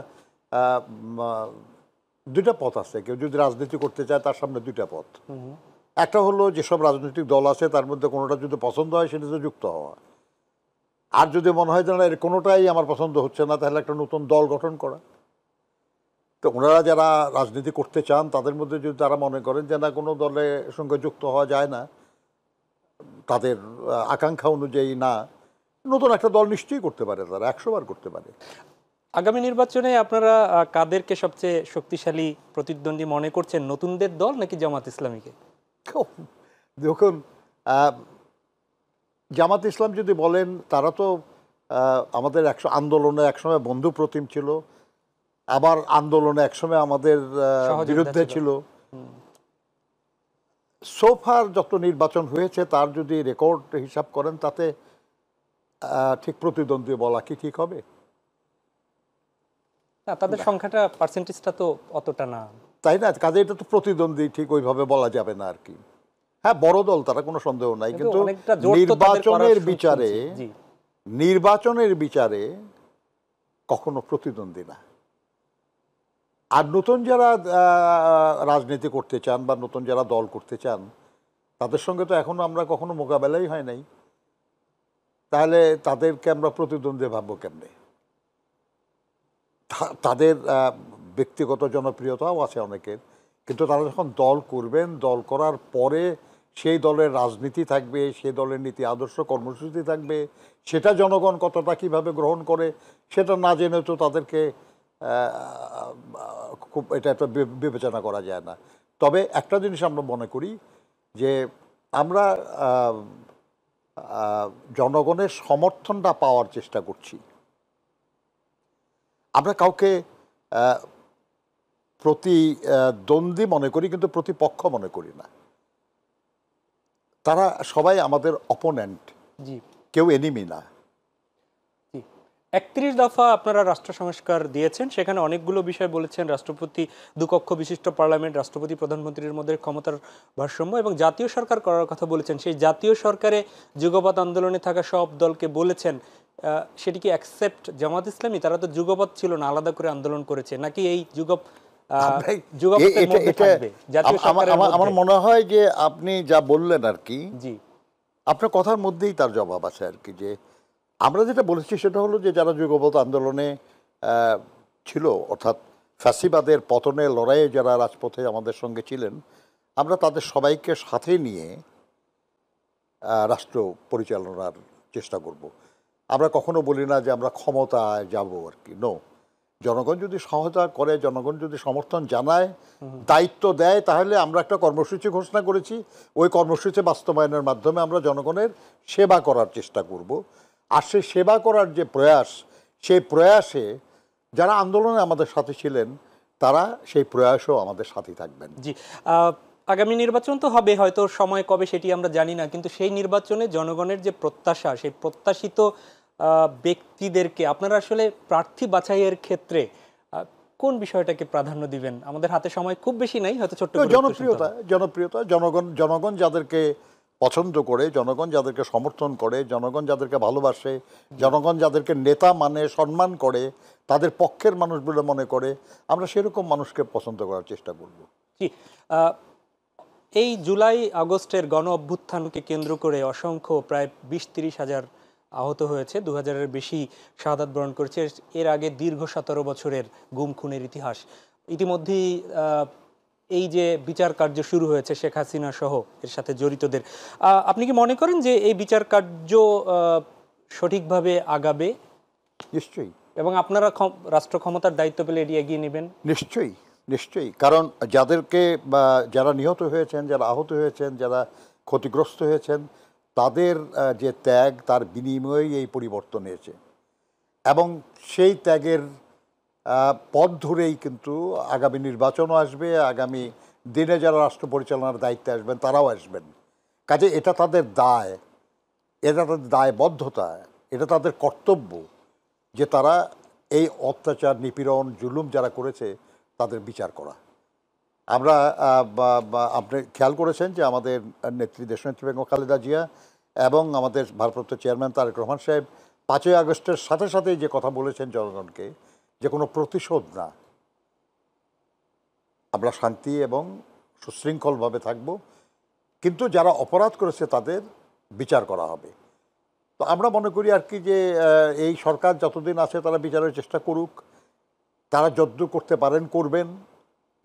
দুইটা পথ আছে। কেউ যদি রাজনীতি করতে চায় তার সামনে দুইটা পথ। একটা হলো যেসব রাজনৈতিক দল আছে তার মধ্যে কোনোটা যদি পছন্দ হয় সেটাতে যুক্ত হওয়া, আর যদি মনে হয় যে না এর কোনোটাই আমার পছন্দ হচ্ছে না তাহলে একটা নতুন দল গঠন করা। তো ওনারা যারা রাজনীতি করতে চান তাদের মধ্যে যদি তারা মনে করেন যে না কোনো দলের সঙ্গে যুক্ত হওয়া যায় না, তাদের আকাঙ্ক্ষা অনুযায়ী না, নতুন একটা দল নিশ্চয়ই করতে পারে, তারা 100 বার করতে পারে। আগামী নির্বাচনে আপনারা কাদেরকে সবচেয়ে শক্তিশালী প্রতিদ্বন্দ্বী মনে করছেন, নতুনদের দল নাকি জামাত ইসলামীকে? দেখুন, জামাত ইসলাম যদি বলেন, তারা তো আমাদের আন্দোলনে একসময় বন্ধু প্রতিম ছিল, আবার আন্দোলনে একসময় আমাদের বিরুদ্ধে ছিল। সোফার যত নির্বাচন হয়েছে তার যদি রেকর্ড হিসাব করেন তাতে ঠিক প্রতিদ্বন্দ্বী বলা কি ঠিক হবে? না, তাদের সংখ্যাটা পার্সেন্টেজটা তো অতটা না, তাই না? কাজে এটা তো প্রতিদ্বন্দ্বী ঠিক ওইভাবে বলা যাবে না আর কি। হ্যাঁ, বড় দল তারা, কোনো সন্দেহ নাই, কিন্তু নির্বাচনের বিচারে কখনো প্রতিদ্বন্দ্বী না। আর নতুন যারা রাজনীতি করতে চান বা নতুন যারা দল করতে চান তাদের সঙ্গে তো এখনো আমরা কখনো মোকাবেলাই হয় নাই, তাহলে তাদেরকে আমরা প্রতিদ্বন্দ্বী ভাববো কেমনে? তাদের ব্যক্তিগত জনপ্রিয়তাও আছে অনেকের, কিন্তু তারা যখন দল করবেন, দল করার পরে সেই দলের রাজনীতি থাকবে, সেই দলের নীতি আদর্শ কর্মসূচি থাকবে, সেটা জনগণ কতটা কিভাবে গ্রহণ করে সেটা না জেনে তো তাদেরকে খুব এটা একটা বিবেচনা করা যায় না। তবে একটা জিনিস আমরা মনে করি যে আমরা জনগণের সমর্থনটা পাওয়ার চেষ্টা করছি। আমরা কাউকে প্রতিদ্বন্দ্বী মনে করি, কিন্তু প্রতিপক্ষ মনে করি না। তারা সবাই আমাদের অপোনেন্ট, কেউ এনিমি না। 31 দফা আপনারা রাষ্ট্র সংস্কার দিয়েছেন, সেখানে অনেকগুলো বিষয় বলেছেন। রাষ্ট্রপতি, দুকক্ষ বিশিষ্ট পার্লামেন্ট, রাষ্ট্রপতি প্রধানমন্ত্রীর মধ্যে ক্ষমতার ভারসাম্য এবং জাতীয় সরকার করার কথা বলেছেন। সেই জাতীয় সরকারে যুগপৎ আন্দোলনে থাকা সব দলকে বলেছেন, সেটি কি অ্যাকসেপ্ট জামাত ইসলামী? তারা তো যুগপৎ ছিল না, আলাদা করে আন্দোলন করেছে, নাকি এই আমার মনে হয় যে আপনি যা বললেন আর কি, আপনার কথার মধ্যেই তার জবাব আছে আর কি। যে আমরা যেটা বলেছি সেটা হলো যে যারা যুগপৎ আন্দোলনে ছিল, অর্থাৎ ফ্যাসিবাদের পতনের লড়াইয়ে যারা রাজপথে আমাদের সঙ্গে ছিলেন, আমরা তাদের সবাইকে সাথে নিয়ে রাষ্ট্র পরিচালনার চেষ্টা করব। আমরা কখনো বলি না যে আমরা ক্ষমতায় যাব আর কি, নো। জনগণ যদি সহায়তা করে, জনগণ যদি সমর্থন জানায়, দায়িত্ব দেয়, তাহলে আমরা একটা কর্মসূচি ঘোষণা করেছি, ওই কর্মসূচি বাস্তবায়নের মাধ্যমে আমরা জনগণের সেবা করার চেষ্টা করব। আর সেই সেবা করার যে প্রয়াস, সেই প্রয়াসে যারা আন্দোলনে আমাদের সাথে ছিলেন তারা সেই প্রয়াসও আমাদের সাথে থাকবেন। জি, আগামী নির্বাচন তো হবে, হয়তো সময় কবে সেটি আমরা জানি না, কিন্তু সেই নির্বাচনে জনগণের যে প্রত্যাশা, সেই প্রত্যাশিত ব্যক্তিদেরকে আপনারা আসলে প্রার্থী বাছাইয়ের ক্ষেত্রে কোন বিষয়টাকে প্রাধান্য দিবেন? আমাদের হাতে সময় খুব বেশি নাই, হয়তো ছোট্ট জনপ্রিয়তা। জনগণ যাদেরকে পছন্দ করে, জনগণ যাদেরকে সমর্থন করে, জনগণ যাদেরকে ভালোবাসে, জনগণ যাদেরকে নেতা মানে সম্মান করে, তাদের পক্ষের মানুষ বলে মনে করে, আমরা সেরকম মানুষকে পছন্দ করার চেষ্টা করব। জি, এই জুলাই আগস্টের গণ অভ্যুত্থানকে কেন্দ্র করে অসংখ্য, প্রায় 20-30 হাজার আহত হয়েছে, 2000-এর বেশি শাহাদাত বরণ করেছে। এর আগে দীর্ঘ 17 বছরের গুম খুনের ইতিহাস। ইতিমধ্যেই এই যে বিচার কার্য শুরু হয়েছে শেখ হাসিনা সহ এর সাথে জড়িতদের, আপনি কি মনে করেন যে এই বিচার কার্য সঠিকভাবে আগাবে? নিশ্চয়ই। এবং আপনারা রাষ্ট্র ক্ষমতার দায়িত্ব পেলে এটি এগিয়ে নেবেন? নিশ্চয়ই। কারণ যারা নিহত হয়েছেন, যারা আহত হয়েছেন, যারা ক্ষতিগ্রস্ত হয়েছেন, তাদের যে ত্যাগ, তার বিনিময়ে এই পরিবর্তন হয়েছে। এবং সেই ত্যাগের পথ ধরেই কিন্তু আগামী নির্বাচনও আসবে, আগামী দিনে যারা রাষ্ট্র পরিচালনার দায়িত্বে আসবেন তারাও আসবেন। কাজে এটা তাদের দায়, এটা তাদের দায়বদ্ধতা, এটা তাদের কর্তব্য যে তারা এই অত্যাচার, নিপীড়ন, জুলুম যারা করেছে তাদের বিচার করা। আমরা আপনি খেয়াল করেছেন যে আমাদের নেত্রী, দেশনেত্রী বেগম খালেদা জিয়া এবং আমাদের ভারপ্রাপ্ত চেয়ারম্যান তারেক রহমান সাহেব 5ই আগস্টের সাথে সাথেই যে কথা বলেছেন জনগণকে, যে কোনো প্রতিশোধ না, আমরা শান্তি এবং সুশৃঙ্খলভাবে থাকব, কিন্তু যারা অপরাধ করেছে তাদের বিচার করা হবে। তো আমরা মনে করি আর কি যে এই সরকার যতদিন আছে তারা বিচারের চেষ্টা করুক, তারা যদ্দূর করতে পারেন করবেন,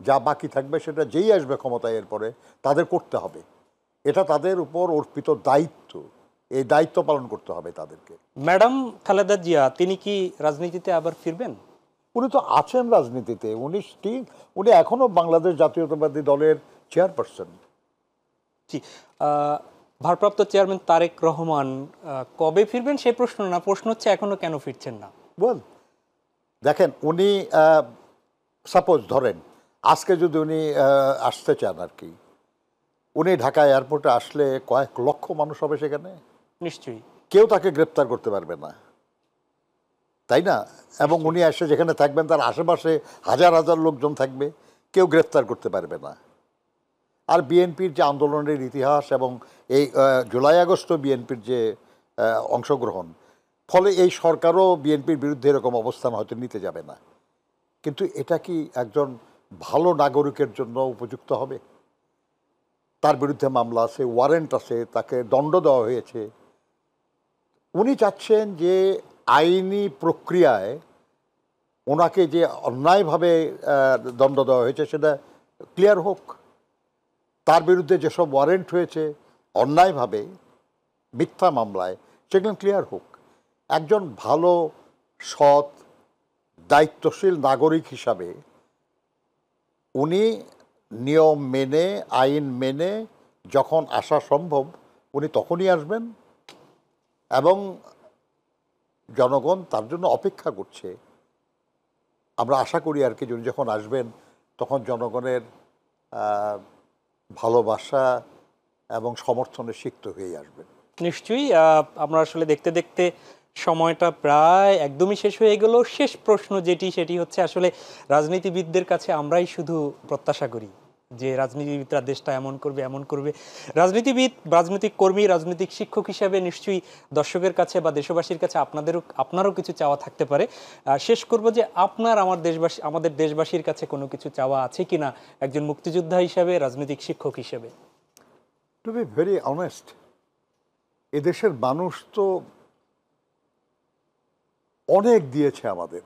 যা বাকি থাকবে সেটা যেই আসবে ক্ষমতায় এরপরে তাদের করতে হবে। এটা তাদের উপর অর্পিত দায়িত্ব, এই দায়িত্ব পালন করতে হবে তাদেরকে। ম্যাডাম খালেদা জিয়া তিনি কি রাজনীতিতে আবার ফিরবেন? উনি তো আছেন রাজনীতিতে, উনি এখনো বাংলাদেশ জাতীয়তাবাদী দলের চেয়ারপারসন। জি, ভারপ্রাপ্ত চেয়ারম্যান তারেক রহমান কবে ফিরবেন সেই প্রশ্ন না, প্রশ্ন হচ্ছে এখনো কেন ফিরছেন না। বল, দেখেন উনি সাপোজ ধরেন আজকে যদি উনি আসতে চান আর কি, উনি ঢাকা এয়ারপোর্টে আসলে কয়েক লক্ষ মানুষ হবে সেখানে, নিশ্চয়ই কেউ তাকে গ্রেপ্তার করতে পারবে না, তাই না? এবং উনি এসে যেখানে থাকবেন তার আশেপাশে হাজার হাজার লোকজন থাকবে, কেউ গ্রেপ্তার করতে পারবে না। আর বিএনপির যে আন্দোলনের ইতিহাস এবং এই জুলাই আগস্ট বিএনপির যে অংশগ্রহণ, ফলে এই সরকারও বিএনপির বিরুদ্ধে এরকম অবস্থান হয়তো নিতে যাবে না। কিন্তু এটা কি একজন ভালো নাগরিকের জন্য উপযুক্ত হবে? তার বিরুদ্ধে মামলা আছে, ওয়ারেন্ট আছে, তাকে দণ্ড দেওয়া হয়েছে। উনি চাচ্ছেন যে আইনি প্রক্রিয়ায় ওনাকে যে অন্যায়ভাবে দণ্ড দেওয়া হয়েছে সেটা ক্লিয়ার হোক, তার বিরুদ্ধে যেসব ওয়ারেন্ট হয়েছে অন্যায়ভাবে মিথ্যা মামলায় সেগুলো ক্লিয়ার হোক। একজন ভালো সৎ দায়িত্বশীল নাগরিক হিসাবে উনি নিয়ম মেনে আইন মেনে যখন আসা সম্ভব উনি তখনই আসবেন, এবং জনগণ তার জন্য অপেক্ষা করছে। আমরা আশা করি আর কি উনি যখন আসবেন তখন জনগণের ভালোবাসা এবং সমর্থনে সিক্ত হয়ে আসবেন। নিশ্চয়ই। আমরা আসলে দেখতে দেখতে সময়টা প্রায় একদমই শেষ হয়ে গেল। শেষ প্রশ্ন সেটি হচ্ছে আসলে রাজনীতিবিদদের কাছে আমরাই শুধু প্রত্যাশা করি যে রাজনীতিবিদরা দেশটা এমন করবে। রাজনীতিবিদ, রাজনৈতিক কর্মী, রাজনৈতিক শিক্ষক হিসাবে নিশ্চয়ই দর্শকের কাছে বা দেশবাসীর কাছে আপনারও কিছু চাওয়া থাকতে পারে। শেষ করব যে আমাদের দেশবাসীর কাছে কোনো কিছু চাওয়া আছে কিনা একজন মুক্তিযোদ্ধা হিসাবে, রাজনৈতিক শিক্ষক হিসেবে? টু বি ভেরি অনেস্ট, এদেশের মানুষ তো অনেক দিয়েছে আমাদের,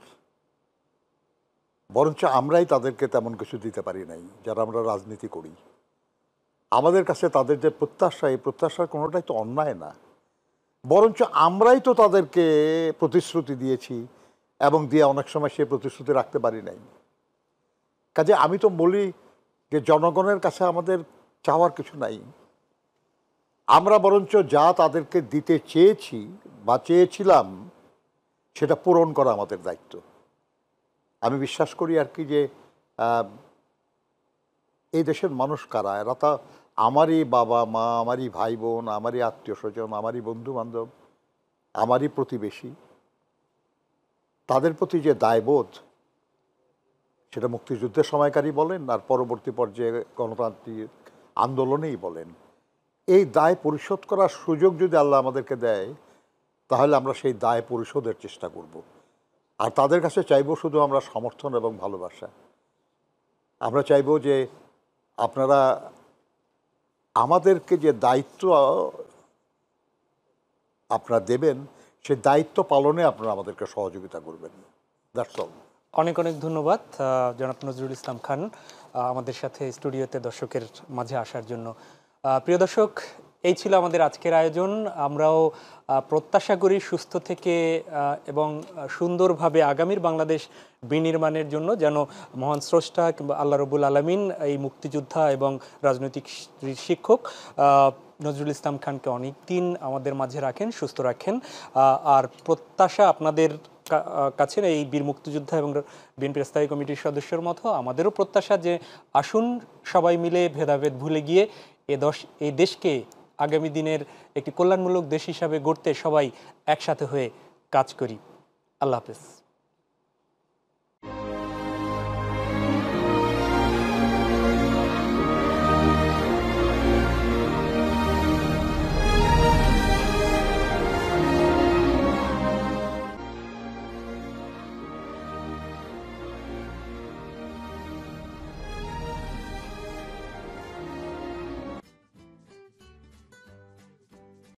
বরঞ্চ আমরাই তাদেরকে তেমন কিছু দিতে পারি নাই যারা আমরা রাজনীতি করি। আমাদের কাছে তাদের যে প্রত্যাশা, এই প্রত্যাশার কোনোটাই তো অন্যায় না, বরঞ্চ আমরাই তো তাদেরকে প্রতিশ্রুতি দিয়েছি এবং দিয়ে অনেক সময় সেই প্রতিশ্রুতি রাখতে পারি নাই। কাজে আমি তো বলি যে জনগণের কাছে আমাদের চাওয়ার কিছু নাই, আমরা বরঞ্চ যা তাদেরকে দিতে চেয়েছি বা চেয়েছিলাম সেটা পূরণ করা আমাদের দায়িত্ব। আমি বিশ্বাস করি আর কি যে এই দেশের মানুষ কারা, এরা তা আমারই বাবা মা, আমারই ভাই বোন, আমারই আত্মীয় স্বজন, আমারই বন্ধু বান্ধব, আমারই প্রতিবেশী। তাদের প্রতি যে দায়বোধ, সেটা মুক্তিযুদ্ধের সময়কারী বলেন আর পরবর্তী পর্যায়ে গণতান্ত্রিক আন্দোলনেই বলেন, এই দায় পরিশোধ করার সুযোগ যদি আল্লাহ আমাদেরকে দেয় তাহলে আমরা সেই দায় পরিশোধের চেষ্টা করব। আর তাদের কাছে চাইব শুধু আমরা সমর্থন এবং ভালোবাসা। আমরা চাইব যে আপনারা আমাদেরকে যে দায়িত্ব আপনারা দেবেন সেই দায়িত্ব পালনে আপনারা আমাদেরকে সহযোগিতা করবেন। That's all. অনেক অনেক ধন্যবাদ জনাব নজরুল ইসলাম খান আমাদের সাথে স্টুডিওতে দর্শকের মাঝে আসার জন্য। প্রিয় দর্শক, এই ছিল আমাদের আজকের আয়োজন। আমরাও প্রত্যাশা করি সুস্থ থেকে এবং সুন্দরভাবে আগামীর বাংলাদেশ বিনির্মাণের জন্য যেন মহান স্রষ্টা কিংবা আল্লাহ রবুল আলমিন এই মুক্তিযোদ্ধা এবং রাজনৈতিক শিক্ষক নজরুল ইসলাম খানকে অনেক দিন আমাদের মাঝে রাখেন, সুস্থ রাখেন। আর প্রত্যাশা আপনাদের কাছে এই বীর মুক্তিযোদ্ধা এবং বিএনপির স্থায়ী কমিটির সদস্যের মতো আমাদেরও প্রত্যাশা যে আসুন সবাই মিলে ভেদাভেদ ভুলে গিয়ে এই দেশকে আগামী দিনের একটি কল্যাণমূলক দেশ হিসাবে গড়তে সবাই একসাথে হয়ে কাজ করি। আল্লাহ হাফেজ।